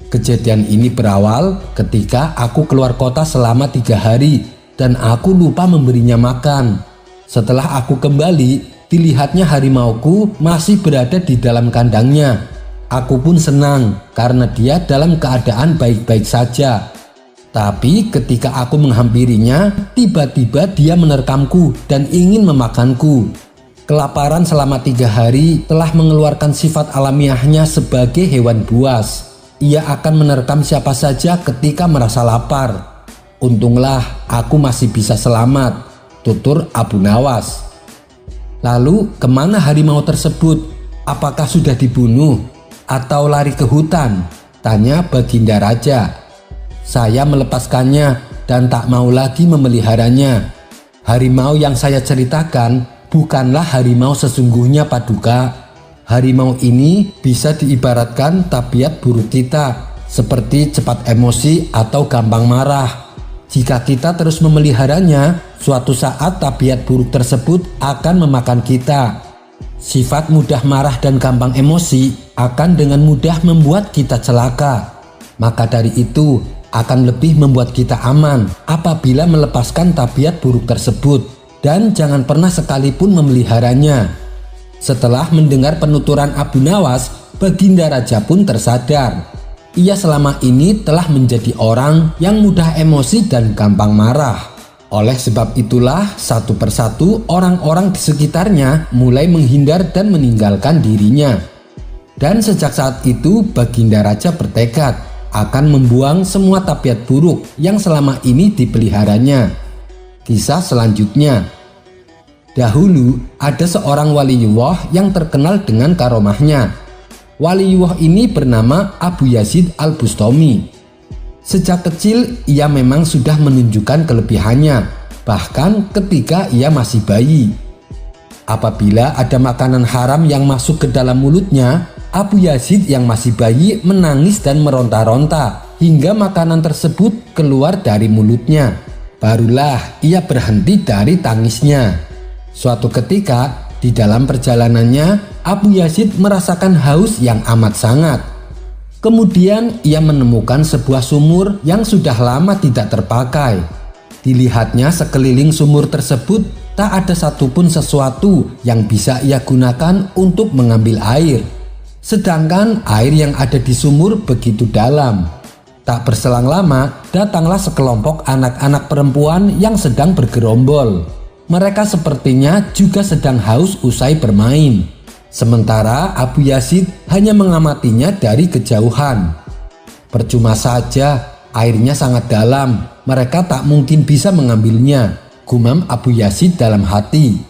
"Kejadian ini berawal ketika aku keluar kota selama 3 hari dan aku lupa memberinya makan. Setelah aku kembali, dilihatnya harimauku masih berada di dalam kandangnya. Aku pun senang karena dia dalam keadaan baik-baik saja. Tapi ketika aku menghampirinya, tiba-tiba dia menerkamku dan ingin memakanku. Kelaparan selama 3 hari telah mengeluarkan sifat alamiahnya sebagai hewan buas. Ia akan menerkam siapa saja ketika merasa lapar. Untunglah aku masih bisa selamat," tutur Abu Nawas. "Lalu kemana harimau tersebut? Apakah sudah dibunuh atau lari ke hutan?" tanya Baginda Raja. "Saya melepaskannya dan tak mau lagi memeliharanya. Harimau yang saya ceritakan bukanlah harimau sesungguhnya Paduka. Harimau ini bisa diibaratkan tabiat buruk kita, seperti cepat emosi atau gampang marah. Jika kita terus memeliharanya, suatu saat tabiat buruk tersebut akan memakan kita. Sifat mudah marah dan gampang emosi akan dengan mudah membuat kita celaka. Maka dari itu, akan lebih membuat kita aman apabila melepaskan tabiat buruk tersebut, dan jangan pernah sekalipun memeliharanya." Setelah mendengar penuturan Abu Nawas, Baginda Raja pun tersadar. Ia selama ini telah menjadi orang yang mudah emosi dan gampang marah. Oleh sebab itulah satu persatu orang-orang di sekitarnya mulai menghindar dan meninggalkan dirinya. Dan sejak saat itu Baginda Raja bertekad akan membuang semua tabiat buruk yang selama ini dipeliharanya. Kisah selanjutnya. Dahulu ada seorang waliullah yang terkenal dengan karomahnya. Waliullah ini bernama Abu Yazid Al-Bustami. Sejak kecil ia memang sudah menunjukkan kelebihannya, bahkan ketika ia masih bayi. Apabila ada makanan haram yang masuk ke dalam mulutnya, Abu Yazid yang masih bayi menangis dan meronta-ronta hingga makanan tersebut keluar dari mulutnya. Barulah ia berhenti dari tangisnya. Suatu ketika di dalam perjalanannya, Abu Yazid merasakan haus yang amat sangat. Kemudian ia menemukan sebuah sumur yang sudah lama tidak terpakai. Dilihatnya sekeliling sumur tersebut tak ada satupun sesuatu yang bisa ia gunakan untuk mengambil air. Sedangkan air yang ada di sumur begitu dalam. Tak berselang lama, datanglah sekelompok anak-anak perempuan yang sedang bergerombol. Mereka sepertinya juga sedang haus usai bermain. Sementara Abu Yazid hanya mengamatinya dari kejauhan. Percuma saja, airnya sangat dalam. Mereka tak mungkin bisa mengambilnya, gumam Abu Yazid dalam hati.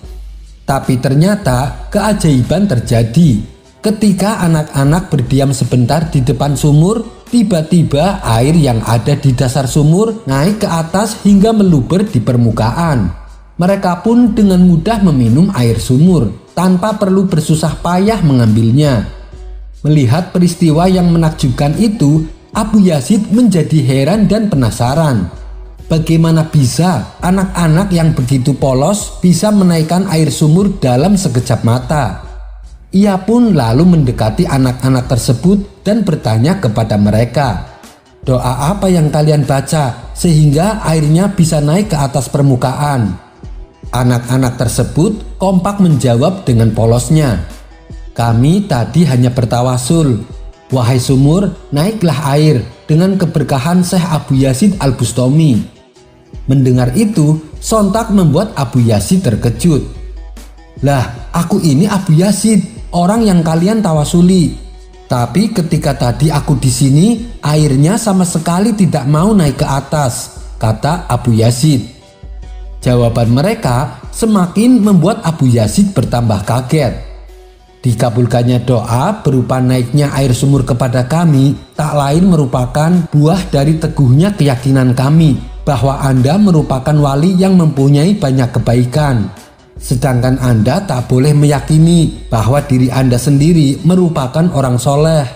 Tapi ternyata keajaiban terjadi. Ketika anak-anak berdiam sebentar di depan sumur, tiba-tiba air yang ada di dasar sumur naik ke atas hingga meluber di permukaan. Mereka pun dengan mudah meminum air sumur tanpa perlu bersusah payah mengambilnya. Melihat peristiwa yang menakjubkan itu, Abu Yazid menjadi heran dan penasaran. Bagaimana bisa anak-anak yang begitu polos bisa menaikkan air sumur dalam sekejap mata? Ia pun lalu mendekati anak-anak tersebut dan bertanya kepada mereka, "Doa apa yang kalian baca sehingga airnya bisa naik ke atas permukaan?" Anak-anak tersebut kompak menjawab dengan polosnya, "Kami tadi hanya bertawasul. Wahai sumur, naiklah air dengan keberkahan Syekh Abu Yazid Al-Bustami." Mendengar itu, sontak membuat Abu Yazid terkejut. "Lah, aku ini Abu Yazid, orang yang kalian tawasuli. Tapi ketika tadi aku di sini, airnya sama sekali tidak mau naik ke atas," kata Abu Yazid. Jawaban mereka semakin membuat Abu Yazid bertambah kaget. Dikabulkannya doa berupa naiknya air sumur kepada kami tak lain merupakan buah dari teguhnya keyakinan kami bahwa Anda merupakan wali yang mempunyai banyak kebaikan. Sedangkan Anda tak boleh meyakini bahwa diri Anda sendiri merupakan orang soleh.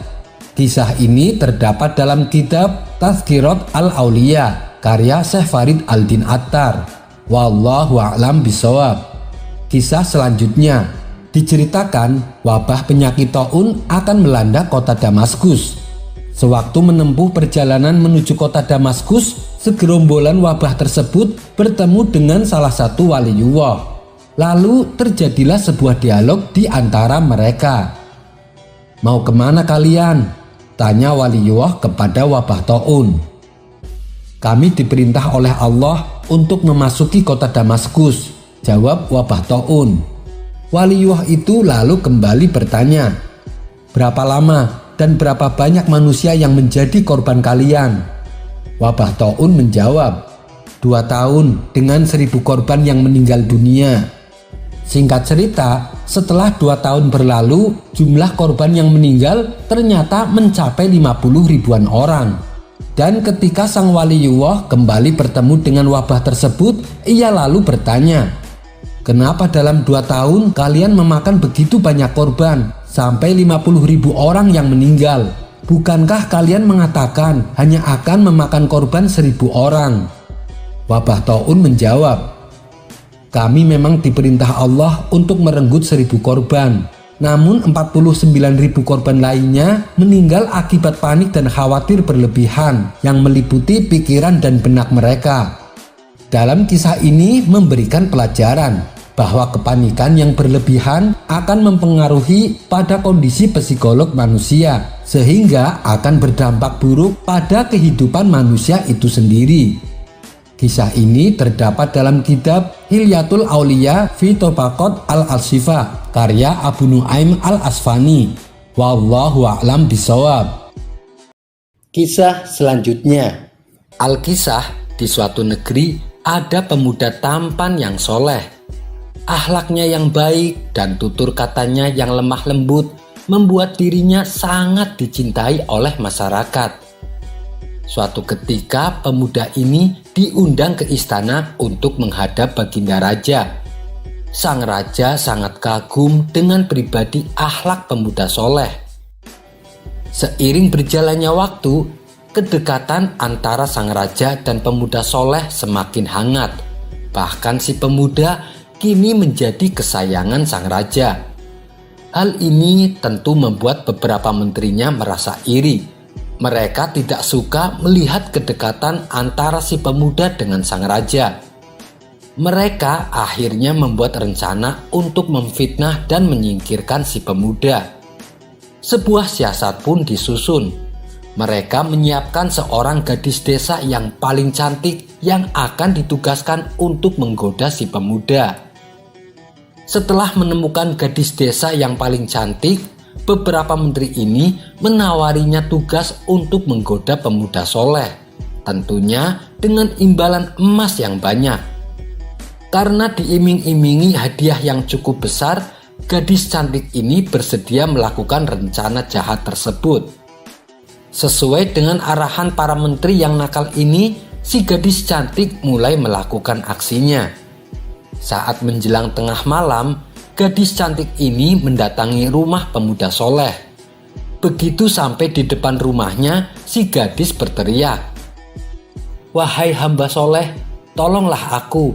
Kisah ini terdapat dalam kitab Tazkirat Al-Auliya karya Syekh Farid Al-Din Attar. Wallahu a'lam bishawab. Kisah selanjutnya diceritakan wabah penyakit taun akan melanda kota Damaskus. Sewaktu menempuh perjalanan menuju kota Damaskus, segerombolan wabah tersebut bertemu dengan salah satu waliullah. Lalu terjadilah sebuah dialog di antara mereka. "Mau kemana kalian?" tanya waliullah kepada wabah taun. "Kami diperintah oleh Allah untuk memasuki kota Damaskus," jawab wabah taun. Waliullah itu lalu kembali bertanya, "Berapa lama dan berapa banyak manusia yang menjadi korban kalian?" Wabah taun menjawab, 2 tahun dengan 1000 korban yang meninggal dunia." Singkat cerita, setelah 2 tahun berlalu, jumlah korban yang meninggal ternyata mencapai 50 ribuan orang. Dan ketika sang waliullah kembali bertemu dengan wabah tersebut, ia lalu bertanya, "Kenapa dalam 2 tahun kalian memakan begitu banyak korban, sampai 50 ribu orang yang meninggal? Bukankah kalian mengatakan hanya akan memakan korban 1000 orang?" Wabah taun menjawab, "Kami memang diperintah Allah untuk merenggut 1000 korban. Namun 49.000 korban lainnya meninggal akibat panik dan khawatir berlebihan yang meliputi pikiran dan benak mereka." Dalam kisah ini memberikan pelajaran bahwa kepanikan yang berlebihan akan mempengaruhi pada kondisi psikolog manusia, sehingga akan berdampak buruk pada kehidupan manusia itu sendiri. Kisah ini terdapat dalam kitab Hilyatul Auliya fi Tabaqat Al-Asifah karya Abu Nuaim Al-Asfani. Wallahu a'lam bishawab. Kisah selanjutnya. Al-kisah, di suatu negeri ada pemuda tampan yang soleh. Akhlaknya yang baik dan tutur katanya yang lemah lembut membuat dirinya sangat dicintai oleh masyarakat. Suatu ketika pemuda ini diundang ke istana untuk menghadap baginda raja. Sang raja sangat kagum dengan pribadi akhlak pemuda soleh. Seiring berjalannya waktu, kedekatan antara sang raja dan pemuda soleh semakin hangat. Bahkan si pemuda kini menjadi kesayangan sang raja. Hal ini tentu membuat beberapa menterinya merasa iri. Mereka tidak suka melihat kedekatan antara si pemuda dengan sang raja. Mereka akhirnya membuat rencana untuk memfitnah dan menyingkirkan si pemuda. Sebuah siasat pun disusun. Mereka menyiapkan seorang gadis desa yang paling cantik yang akan ditugaskan untuk menggoda si pemuda. Setelah menemukan gadis desa yang paling cantik, beberapa menteri ini menawarinya tugas untuk menggoda pemuda soleh, tentunya dengan imbalan emas yang banyak. Karena diiming-imingi hadiah yang cukup besar, gadis cantik ini bersedia melakukan rencana jahat tersebut. Sesuai dengan arahan para menteri yang nakal ini, si gadis cantik mulai melakukan aksinya. Saat menjelang tengah malam, gadis cantik ini mendatangi rumah pemuda soleh. Begitu sampai di depan rumahnya, si gadis berteriak, "Wahai hamba soleh, tolonglah aku.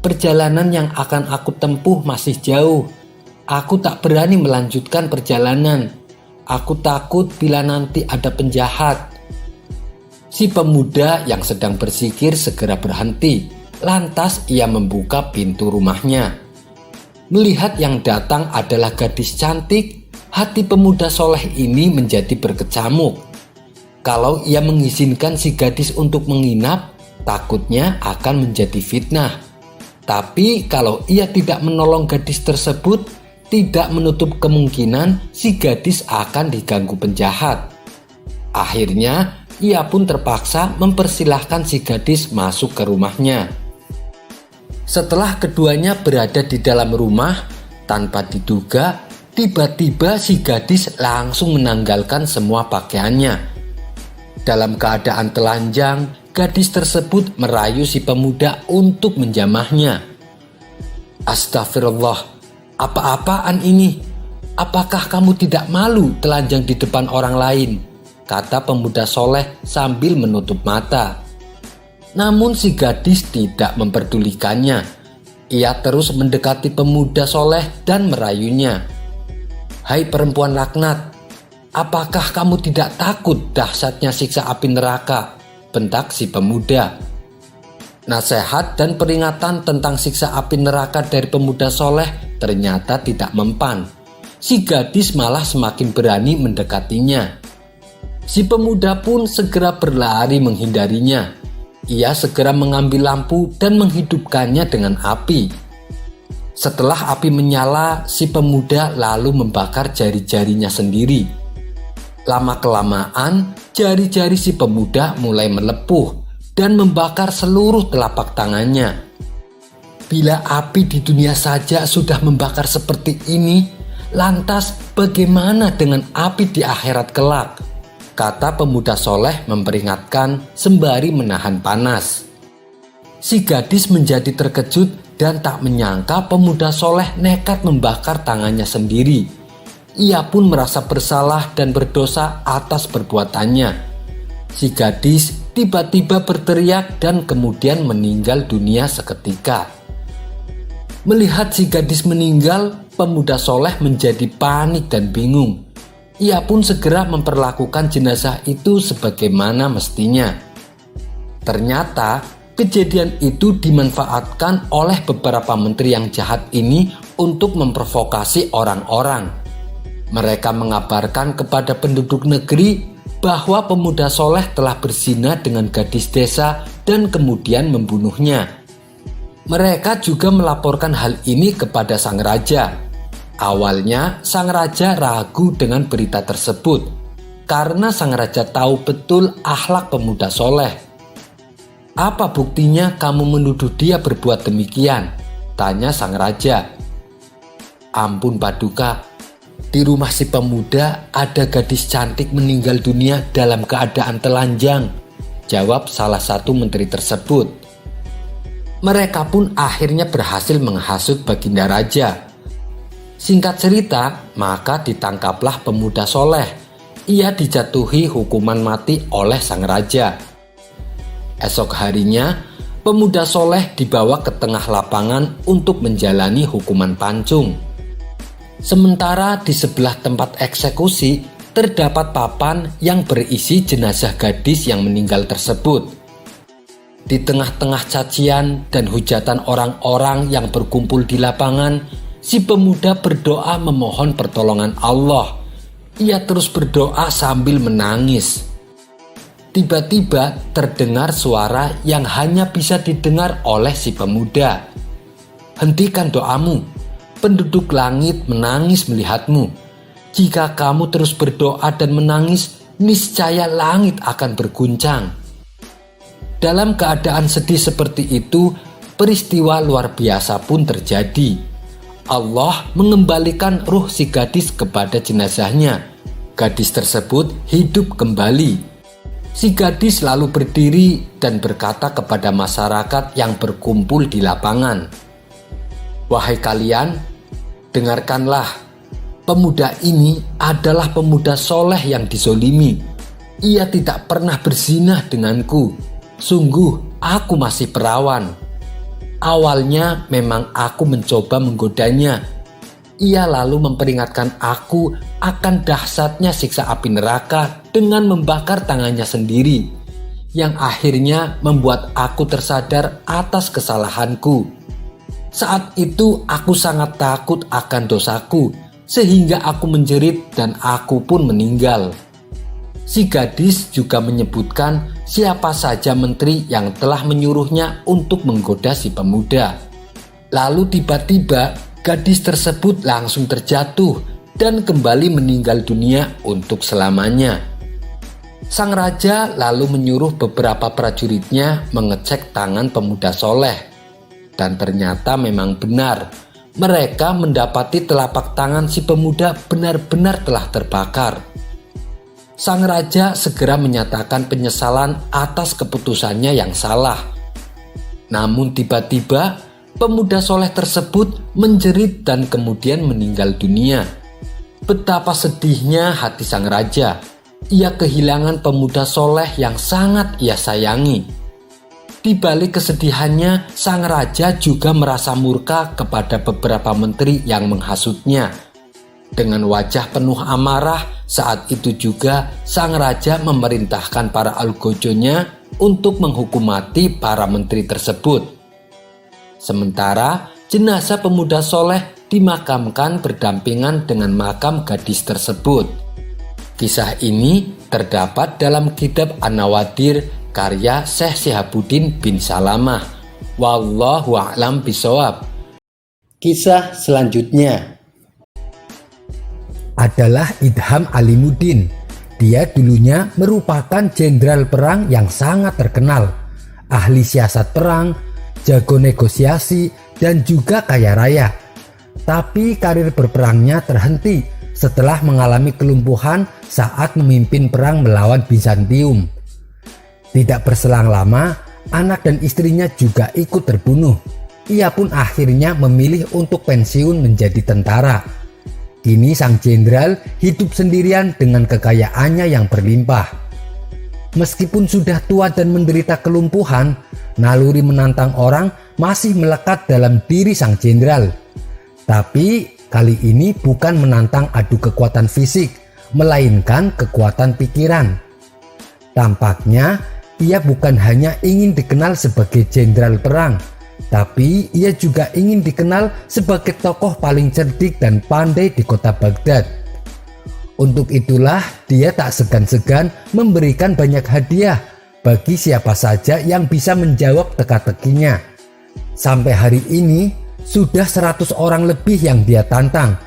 Perjalanan yang akan aku tempuh masih jauh. Aku tak berani melanjutkan perjalanan. Aku takut bila nanti ada penjahat." Si pemuda yang sedang berzikir segera berhenti. Lantas ia membuka pintu rumahnya. Melihat yang datang adalah gadis cantik, hati pemuda soleh ini menjadi berkecamuk. Kalau ia mengizinkan si gadis untuk menginap, takutnya akan menjadi fitnah. Tapi kalau ia tidak menolong gadis tersebut, tidak menutup kemungkinan si gadis akan diganggu penjahat. Akhirnya, ia pun terpaksa mempersilahkan si gadis masuk ke rumahnya. Setelah keduanya berada di dalam rumah, tanpa diduga, tiba-tiba si gadis langsung menanggalkan semua pakaiannya. Dalam keadaan telanjang, gadis tersebut merayu si pemuda untuk menjamahnya. "Astagfirullah, apa-apaan ini? Apakah kamu tidak malu telanjang di depan orang lain?" kata pemuda soleh sambil menutup mata. Namun si gadis tidak memperdulikannya. Ia terus mendekati pemuda soleh dan merayunya. "Hai perempuan laknat, apakah kamu tidak takut dahsyatnya siksa api neraka?" bentak si pemuda. Nasihat dan peringatan tentang siksa api neraka dari pemuda soleh ternyata tidak mempan. Si gadis malah semakin berani mendekatinya. Si pemuda pun segera berlari menghindarinya. Ia segera mengambil lampu dan menghidupkannya dengan api. Setelah api menyala, si pemuda lalu membakar jari-jarinya sendiri. Lama-kelamaan, jari-jari si pemuda mulai melepuh dan membakar seluruh telapak tangannya. Bila api di dunia saja sudah membakar seperti ini, lantas bagaimana dengan api di akhirat kelak? Kata pemuda soleh memperingatkan sembari menahan panas. Si gadis menjadi terkejut dan tak menyangka pemuda soleh nekat membakar tangannya sendiri. Ia pun merasa bersalah dan berdosa atas perbuatannya. Si gadis tiba-tiba berteriak dan kemudian meninggal dunia seketika. Melihat si gadis meninggal, pemuda soleh menjadi panik dan bingung. Ia pun segera memperlakukan jenazah itu sebagaimana mestinya. Ternyata kejadian itu dimanfaatkan oleh beberapa menteri yang jahat ini untuk memprovokasi orang-orang. Mereka mengabarkan kepada penduduk negeri bahwa pemuda soleh telah berzina dengan gadis desa dan kemudian membunuhnya. Mereka juga melaporkan hal ini kepada sang raja. Awalnya sang raja ragu dengan berita tersebut karena sang raja tahu betul akhlak pemuda soleh. "Apa buktinya kamu menuduh dia berbuat demikian?" tanya sang raja. "Ampun Paduka, di rumah si pemuda ada gadis cantik meninggal dunia dalam keadaan telanjang," jawab salah satu menteri tersebut. Mereka pun akhirnya berhasil menghasut baginda raja. Singkat cerita, maka ditangkaplah pemuda soleh. Ia dijatuhi hukuman mati oleh sang raja. Esok harinya, pemuda soleh dibawa ke tengah lapangan untuk menjalani hukuman pancung. Sementara di sebelah tempat eksekusi, terdapat papan yang berisi jenazah gadis yang meninggal tersebut. Di tengah-tengah cacian dan hujatan orang-orang yang berkumpul di lapangan, si pemuda berdoa memohon pertolongan Allah. Ia terus berdoa sambil menangis. Tiba-tiba terdengar suara yang hanya bisa didengar oleh si pemuda. "Hentikan doamu, penduduk langit menangis melihatmu. Jika kamu terus berdoa dan menangis, niscaya langit akan berguncang." Dalam keadaan sedih seperti itu, peristiwa luar biasa pun terjadi. Allah mengembalikan ruh si gadis kepada jenazahnya. Gadis tersebut hidup kembali. Si gadis lalu berdiri dan berkata kepada masyarakat yang berkumpul di lapangan, "Wahai kalian, dengarkanlah. Pemuda ini adalah pemuda soleh yang dizolimi. Ia tidak pernah berzinah denganku. Sungguh aku masih perawan. Awalnya memang aku mencoba menggodanya. Ia lalu memperingatkan aku akan dahsyatnya siksa api neraka dengan membakar tangannya sendiri, yang akhirnya membuat aku tersadar atas kesalahanku. Saat itu aku sangat takut akan dosaku, sehingga aku menjerit dan aku pun meninggal." Si gadis juga menyebutkan siapa saja menteri yang telah menyuruhnya untuk menggoda si pemuda. Lalu tiba-tiba gadis tersebut langsung terjatuh dan kembali meninggal dunia untuk selamanya. Sang raja lalu menyuruh beberapa prajuritnya mengecek tangan pemuda soleh. Dan ternyata memang benar, mereka mendapati telapak tangan si pemuda benar-benar telah terbakar. Sang raja segera menyatakan penyesalan atas keputusannya yang salah. Namun tiba-tiba pemuda soleh tersebut menjerit dan kemudian meninggal dunia. Betapa sedihnya hati sang raja. Ia kehilangan pemuda soleh yang sangat ia sayangi. Di balik kesedihannya, sang raja juga merasa murka kepada beberapa menteri yang menghasutnya. Dengan wajah penuh amarah, saat itu juga sang raja memerintahkan para algojonya untuk menghukum mati para menteri tersebut. Sementara jenazah pemuda soleh dimakamkan berdampingan dengan makam gadis tersebut. Kisah ini terdapat dalam kitab An-Nawadir karya Syekh Syihabuddin bin Salamah. Wallahu a'lam bishawab. Kisah selanjutnya adalah Idham Alimuddin. Dia dulunya merupakan jenderal perang yang sangat terkenal, ahli siasat perang, jago negosiasi, dan juga kaya raya. Tapi karir berperangnya terhenti setelah mengalami kelumpuhan saat memimpin perang melawan Bizantium. Tidak berselang lama, anak dan istrinya juga ikut terbunuh. Ia pun akhirnya memilih untuk pensiun menjadi tentara. Kini sang jenderal hidup sendirian dengan kekayaannya yang berlimpah. Meskipun sudah tua dan menderita kelumpuhan, naluri menantang orang masih melekat dalam diri sang jenderal. Tapi kali ini bukan menantang adu kekuatan fisik, melainkan kekuatan pikiran. Tampaknya ia bukan hanya ingin dikenal sebagai jenderal perang, tapi ia juga ingin dikenal sebagai tokoh paling cerdik dan pandai di kota Baghdad. Untuk itulah dia tak segan-segan memberikan banyak hadiah bagi siapa saja yang bisa menjawab teka-tekinya. Sampai hari ini sudah 100 orang lebih yang dia tantang,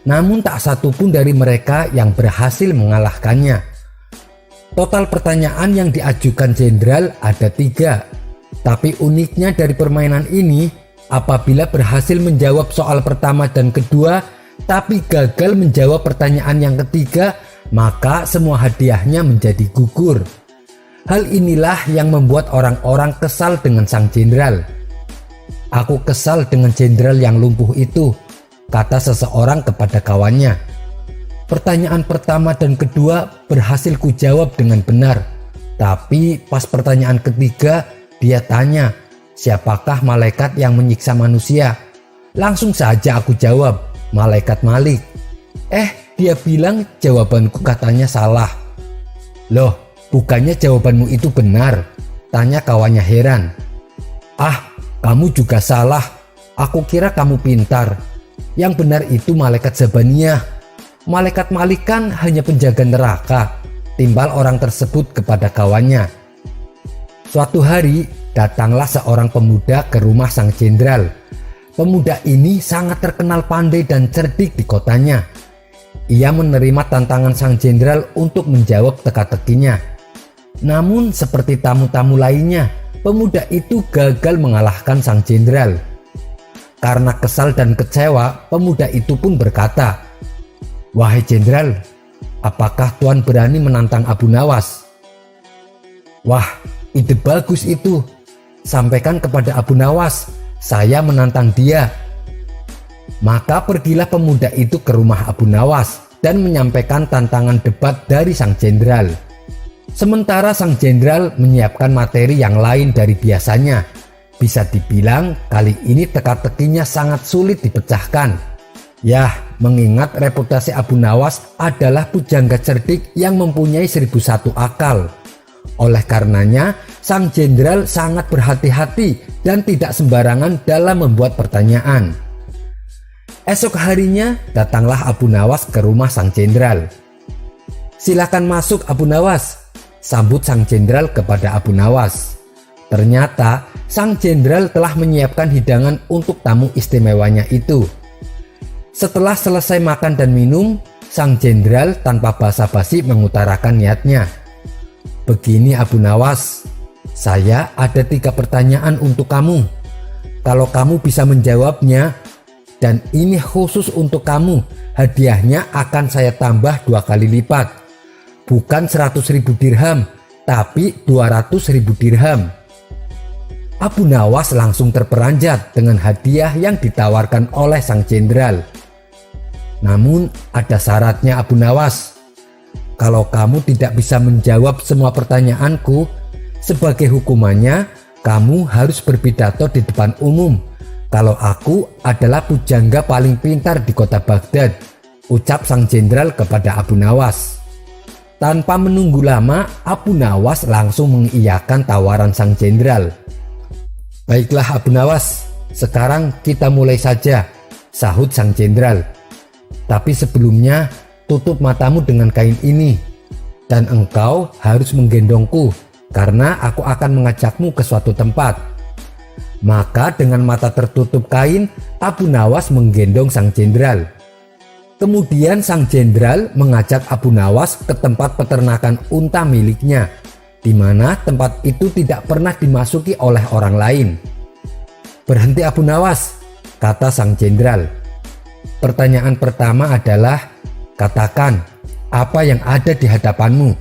namun tak satu pun dari mereka yang berhasil mengalahkannya. Total pertanyaan yang diajukan jenderal ada 3. Tapi uniknya dari permainan ini, apabila berhasil menjawab soal pertama dan kedua, tapi gagal menjawab pertanyaan yang ketiga, maka semua hadiahnya menjadi gugur. Hal inilah yang membuat orang-orang kesal dengan sang jenderal. "Aku kesal dengan jenderal yang lumpuh itu," kata seseorang kepada kawannya. "Pertanyaan pertama dan kedua berhasil kujawab dengan benar. Tapi pas pertanyaan ketiga, dia tanya, siapakah malaikat yang menyiksa manusia? Langsung saja aku jawab, malaikat Malik. Dia bilang jawabanku katanya salah. Loh, bukannya jawabanmu itu benar? Tanya kawannya heran. Ah, kamu juga salah. Aku kira kamu pintar. Yang benar itu malaikat Zabaniyah. Malaikat Malikan hanya penjaga neraka, timbal orang tersebut kepada kawannya. Suatu hari datanglah seorang pemuda ke rumah sang jenderal. Pemuda ini sangat terkenal pandai dan cerdik di kotanya. Ia menerima tantangan sang jenderal untuk menjawab teka-tekinya. Namun seperti tamu-tamu lainnya, pemuda itu gagal mengalahkan sang jenderal. Karena kesal dan kecewa, pemuda itu pun berkata, "Wahai jenderal, apakah Tuan berani menantang Abu Nawas?" "Wah, ide bagus itu. Sampaikan kepada Abu Nawas, saya menantang dia." Maka pergilah pemuda itu ke rumah Abu Nawas dan menyampaikan tantangan debat dari sang jenderal. Sementara sang jenderal menyiapkan materi yang lain dari biasanya. Bisa dibilang kali ini teka-tekinya sangat sulit dipecahkan. Yah, mengingat reputasi Abu Nawas adalah pujangga cerdik yang mempunyai 1001 akal. Oleh karenanya, sang jenderal sangat berhati-hati dan tidak sembarangan dalam membuat pertanyaan. Esok harinya datanglah Abu Nawas ke rumah sang jenderal. "Silakan masuk Abu Nawas," sambut sang jenderal kepada Abu Nawas. Ternyata sang jenderal telah menyiapkan hidangan untuk tamu istimewanya itu. Setelah selesai makan dan minum, sang jenderal tanpa basa-basi mengutarakan niatnya. "Begini Abu Nawas, saya ada 3 pertanyaan untuk kamu. Kalau kamu bisa menjawabnya, dan ini khusus untuk kamu, hadiahnya akan saya tambah 2 kali lipat. Bukan 100.000 dirham, tapi 200.000 dirham." Abu Nawas langsung terperanjat dengan hadiah yang ditawarkan oleh sang jenderal. Namun ada syaratnya Abu Nawas. "Kalau kamu tidak bisa menjawab semua pertanyaanku, sebagai hukumannya kamu harus berpidato di depan umum kalau aku adalah pujangga paling pintar di kota Baghdad," ucap sang jenderal kepada Abu Nawas. Tanpa menunggu lama, Abu Nawas langsung mengiyakan tawaran sang jenderal. "Baiklah Abu Nawas, sekarang kita mulai saja," sahut sang jenderal. "Tapi sebelumnya tutup matamu dengan kain ini, dan engkau harus menggendongku karena aku akan mengajakmu ke suatu tempat." Maka dengan mata tertutup kain, Abu Nawas menggendong sang jenderal. Kemudian sang jenderal mengajak Abu Nawas ke tempat peternakan unta miliknya, di mana tempat itu tidak pernah dimasuki oleh orang lain. "Berhenti Abu Nawas," kata sang jenderal. "Pertanyaan pertama adalah, katakan apa yang ada di hadapanmu?"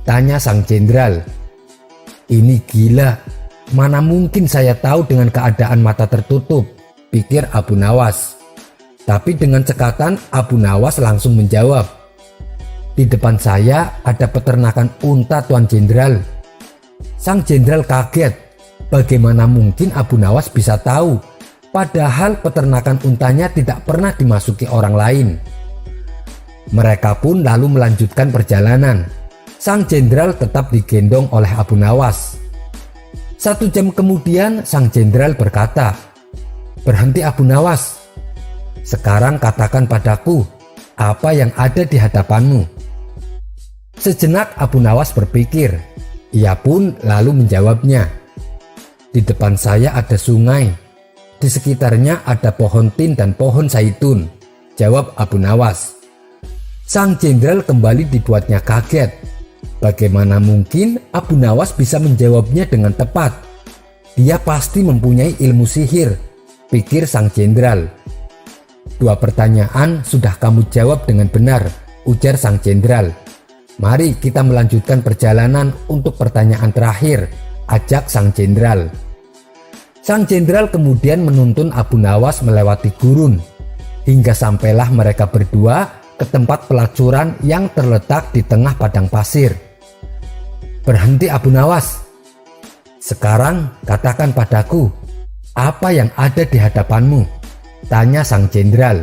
tanya sang jenderal. "Ini gila, mana mungkin saya tahu dengan keadaan mata tertutup," pikir Abu Nawas. Tapi dengan cekatan Abu Nawas langsung menjawab, "Di depan saya ada peternakan unta Tuan Jenderal." Sang jenderal kaget, bagaimana mungkin Abu Nawas bisa tahu, padahal peternakan untanya tidak pernah dimasuki orang lain. Mereka pun lalu melanjutkan perjalanan. Sang jenderal tetap digendong oleh Abu Nawas. 1 jam kemudian sang jenderal berkata, "Berhenti Abu Nawas. Sekarang katakan padaku, apa yang ada di hadapanmu?" Sejenak Abu Nawas berpikir. Ia pun lalu menjawabnya, "Di depan saya ada sungai. Di sekitarnya ada pohon tin dan pohon zaitun," jawab Abu Nawas. Sang jenderal kembali dibuatnya kaget. Bagaimana mungkin Abu Nawas bisa menjawabnya dengan tepat? Dia pasti mempunyai ilmu sihir, pikir sang jenderal. "2 pertanyaan sudah kamu jawab dengan benar," ujar sang jenderal. "Mari kita melanjutkan perjalanan untuk pertanyaan terakhir," ajak sang jenderal. Sang jenderal kemudian menuntun Abu Nawas melewati gurun, hingga sampailah mereka berdua ke tempat pelacuran yang terletak di tengah padang pasir. "Berhenti Abu Nawas. Sekarang katakan padaku, apa yang ada di hadapanmu?" tanya sang jenderal.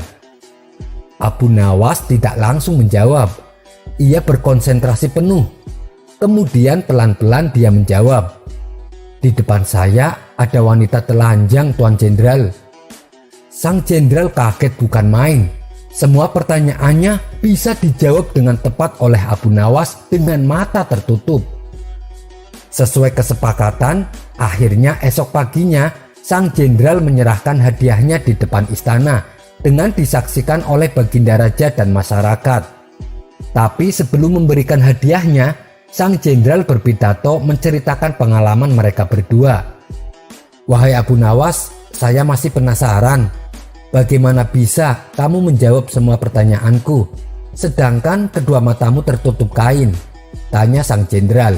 Abu Nawas tidak langsung menjawab. Ia berkonsentrasi penuh. Kemudian pelan-pelan dia menjawab, "Di depan saya ada wanita telanjang, Tuan Jenderal." Sang jenderal kaget bukan main. Semua pertanyaannya bisa dijawab dengan tepat oleh Abu Nawas dengan mata tertutup. Sesuai kesepakatan, akhirnya esok paginya sang jenderal menyerahkan hadiahnya di depan istana dengan disaksikan oleh Baginda Raja dan masyarakat. Tapi sebelum memberikan hadiahnya, sang jenderal berpidato menceritakan pengalaman mereka berdua. "Wahai Abu Nawas, saya masih penasaran. Bagaimana bisa kamu menjawab semua pertanyaanku, sedangkan kedua matamu tertutup kain?" tanya sang jenderal.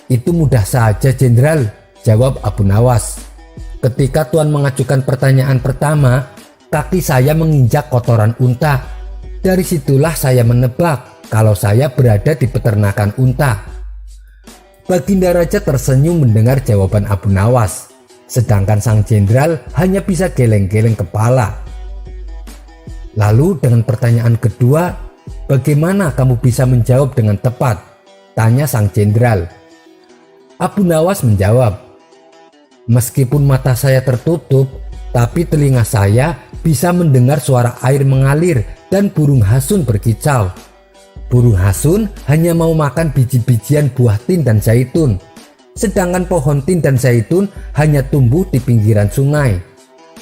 "Itu mudah saja, Jenderal," jawab Abu Nawas. "Ketika Tuan mengajukan pertanyaan pertama, kaki saya menginjak kotoran unta. Dari situlah saya menebak kalau saya berada di peternakan unta." Baginda Raja tersenyum mendengar jawaban Abu Nawas, sedangkan sang jenderal hanya bisa geleng-geleng kepala. "Lalu dengan pertanyaan kedua, bagaimana kamu bisa menjawab dengan tepat?" tanya sang jenderal. Abu Nawas menjawab, "Meskipun mata saya tertutup, tapi telinga saya bisa mendengar suara air mengalir dan burung hasun berkicau. Burung hasun hanya mau makan biji-bijian buah tin dan zaitun, sedangkan pohon tin dan zaitun hanya tumbuh di pinggiran sungai."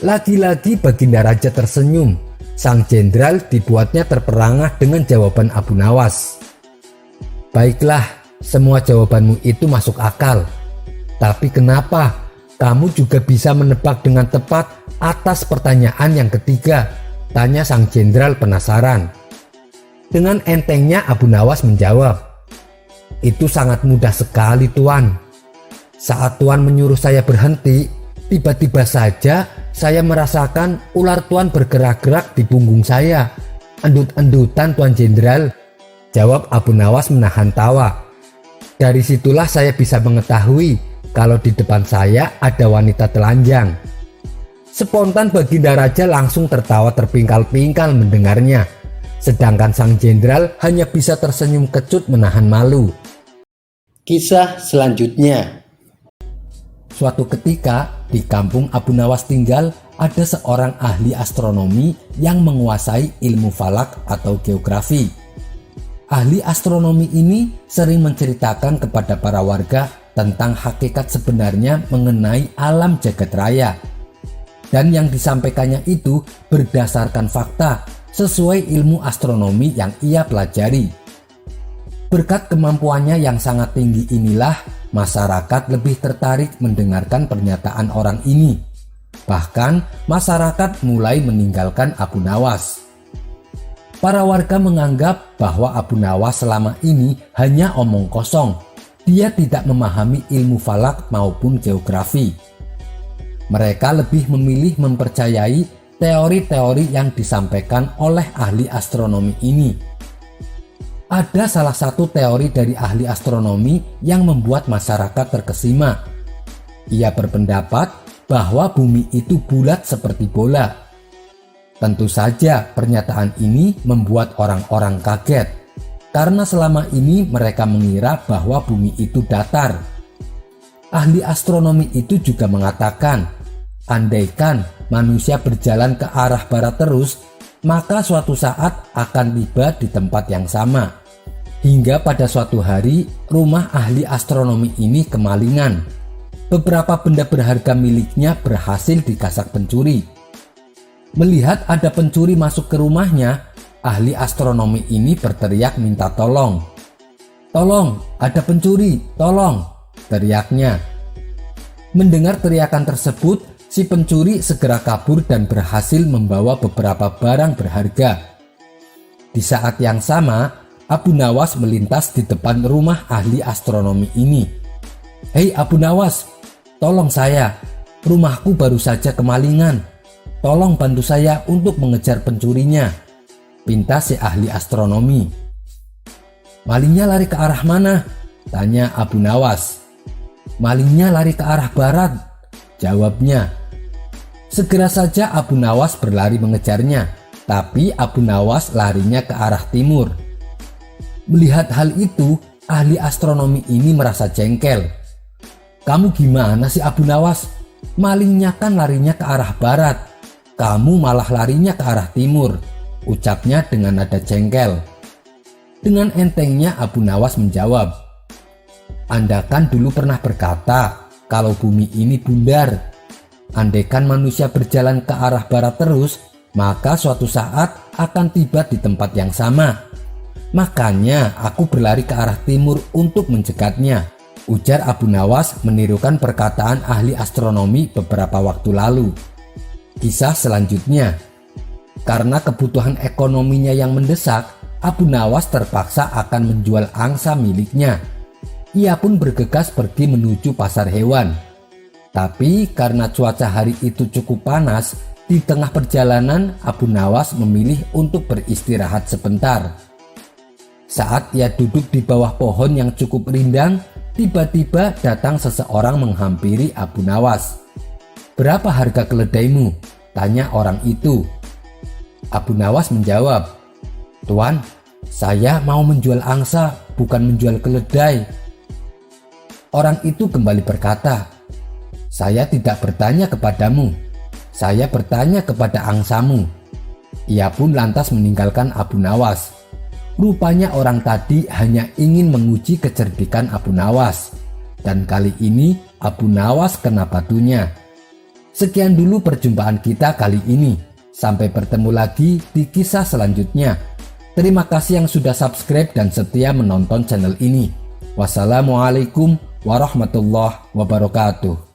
Lagi-lagi Baginda Raja tersenyum. Sang jenderal dibuatnya terperangah dengan jawaban Abu Nawas. "Baiklah, semua jawabanmu itu masuk akal. Tapi kenapa kamu juga bisa menebak dengan tepat atas pertanyaan yang ketiga?" tanya sang jenderal penasaran. Dengan entengnya Abu Nawas menjawab, "Itu sangat mudah sekali, Tuan. Saat Tuan menyuruh saya berhenti, tiba-tiba saja saya merasakan ular Tuan bergerak-gerak di punggung saya. Endut-endutan, Tuan Jenderal," jawab Abu Nawas menahan tawa. "Dari situlah saya bisa mengetahui kalau di depan saya ada wanita telanjang." Spontan Baginda Raja langsung tertawa terpingkal-pingkal mendengarnya, sedangkan sang jenderal hanya bisa tersenyum kecut menahan malu. Kisah selanjutnya. Suatu ketika di kampung Abu Nawas tinggal ada seorang ahli astronomi yang menguasai ilmu falak atau geografi. Ahli astronomi ini sering menceritakan kepada para warga tentang hakikat sebenarnya mengenai alam jagat raya. Dan yang disampaikannya itu berdasarkan fakta sesuai ilmu astronomi yang ia pelajari. Berkat kemampuannya yang sangat tinggi inilah masyarakat lebih tertarik mendengarkan pernyataan orang ini. Bahkan masyarakat mulai meninggalkan Abu Nawas. Para warga menganggap bahwa Abu Nawas selama ini hanya omong kosong. Dia tidak memahami ilmu falak maupun geografi. Mereka lebih memilih mempercayai teori-teori yang disampaikan oleh ahli astronomi ini. Ada salah satu teori dari ahli astronomi yang membuat masyarakat terkesima. Ia berpendapat bahwa bumi itu bulat seperti bola. Tentu saja pernyataan ini membuat orang-orang kaget, karena selama ini mereka mengira bahwa bumi itu datar. Ahli astronomi itu juga mengatakan, andaikan manusia berjalan ke arah barat terus, maka suatu saat akan tiba di tempat yang sama. Hingga pada suatu hari, rumah ahli astronomi ini kemalingan. Beberapa benda berharga miliknya berhasil dikasak pencuri. Melihat ada pencuri masuk ke rumahnya, ahli astronomi ini berteriak minta tolong. "Tolong, ada pencuri, tolong!" teriaknya. Mendengar teriakan tersebut, si pencuri segera kabur dan berhasil membawa beberapa barang berharga. Di saat yang sama, Abu Nawas melintas di depan rumah ahli astronomi ini. "Hei Abu Nawas, tolong saya, rumahku baru saja kemalingan. Tolong bantu saya untuk mengejar pencurinya," pinta si ahli astronomi. "Malingnya lari ke arah mana?" tanya Abu Nawas. "Malingnya lari ke arah barat," jawabnya. Segera saja Abu Nawas berlari mengejarnya. tapi Abu Nawas larinya ke arah timur. Melihat hal itu, ahli astronomi ini merasa jengkel. "Kamu gimana sih Abu Nawas? Malingnya kan larinya ke arah barat. Kamu malah larinya ke arah timur," ucapnya dengan nada jengkel. Dengan entengnya Abu Nawas menjawab, "Anda kan dulu pernah berkata kalau bumi ini bundar. Andaikan manusia berjalan ke arah barat terus, maka suatu saat akan tiba di tempat yang sama. Makanya aku berlari ke arah timur untuk mencegatnya," ujar Abu Nawas menirukan perkataan ahli astronomi beberapa waktu lalu. Kisah selanjutnya, karena kebutuhan ekonominya yang mendesak, Abu Nawas terpaksa akan menjual angsa miliknya. Ia pun bergegas pergi menuju pasar hewan. Tapi karena cuaca hari itu cukup panas, di tengah perjalanan Abu Nawas memilih untuk beristirahat sebentar. Saat ia duduk di bawah pohon yang cukup rindang, tiba-tiba datang seseorang menghampiri Abu Nawas. "Berapa harga keledaimu?" tanya orang itu. Abu Nawas menjawab, "Tuan, saya mau menjual angsa, bukan menjual keledai." Orang itu kembali berkata, "Saya tidak bertanya kepadamu, saya bertanya kepada angsamu." Ia pun lantas meninggalkan Abu Nawas. Rupanya orang tadi hanya ingin menguji kecerdikan Abu Nawas, dan kali ini Abu Nawas kena batunya. Sekian dulu perjumpaan kita kali ini. Sampai bertemu lagi di kisah selanjutnya. Terima kasih yang sudah subscribe dan setia menonton channel ini. Wassalamualaikum warahmatullahi wabarakatuh.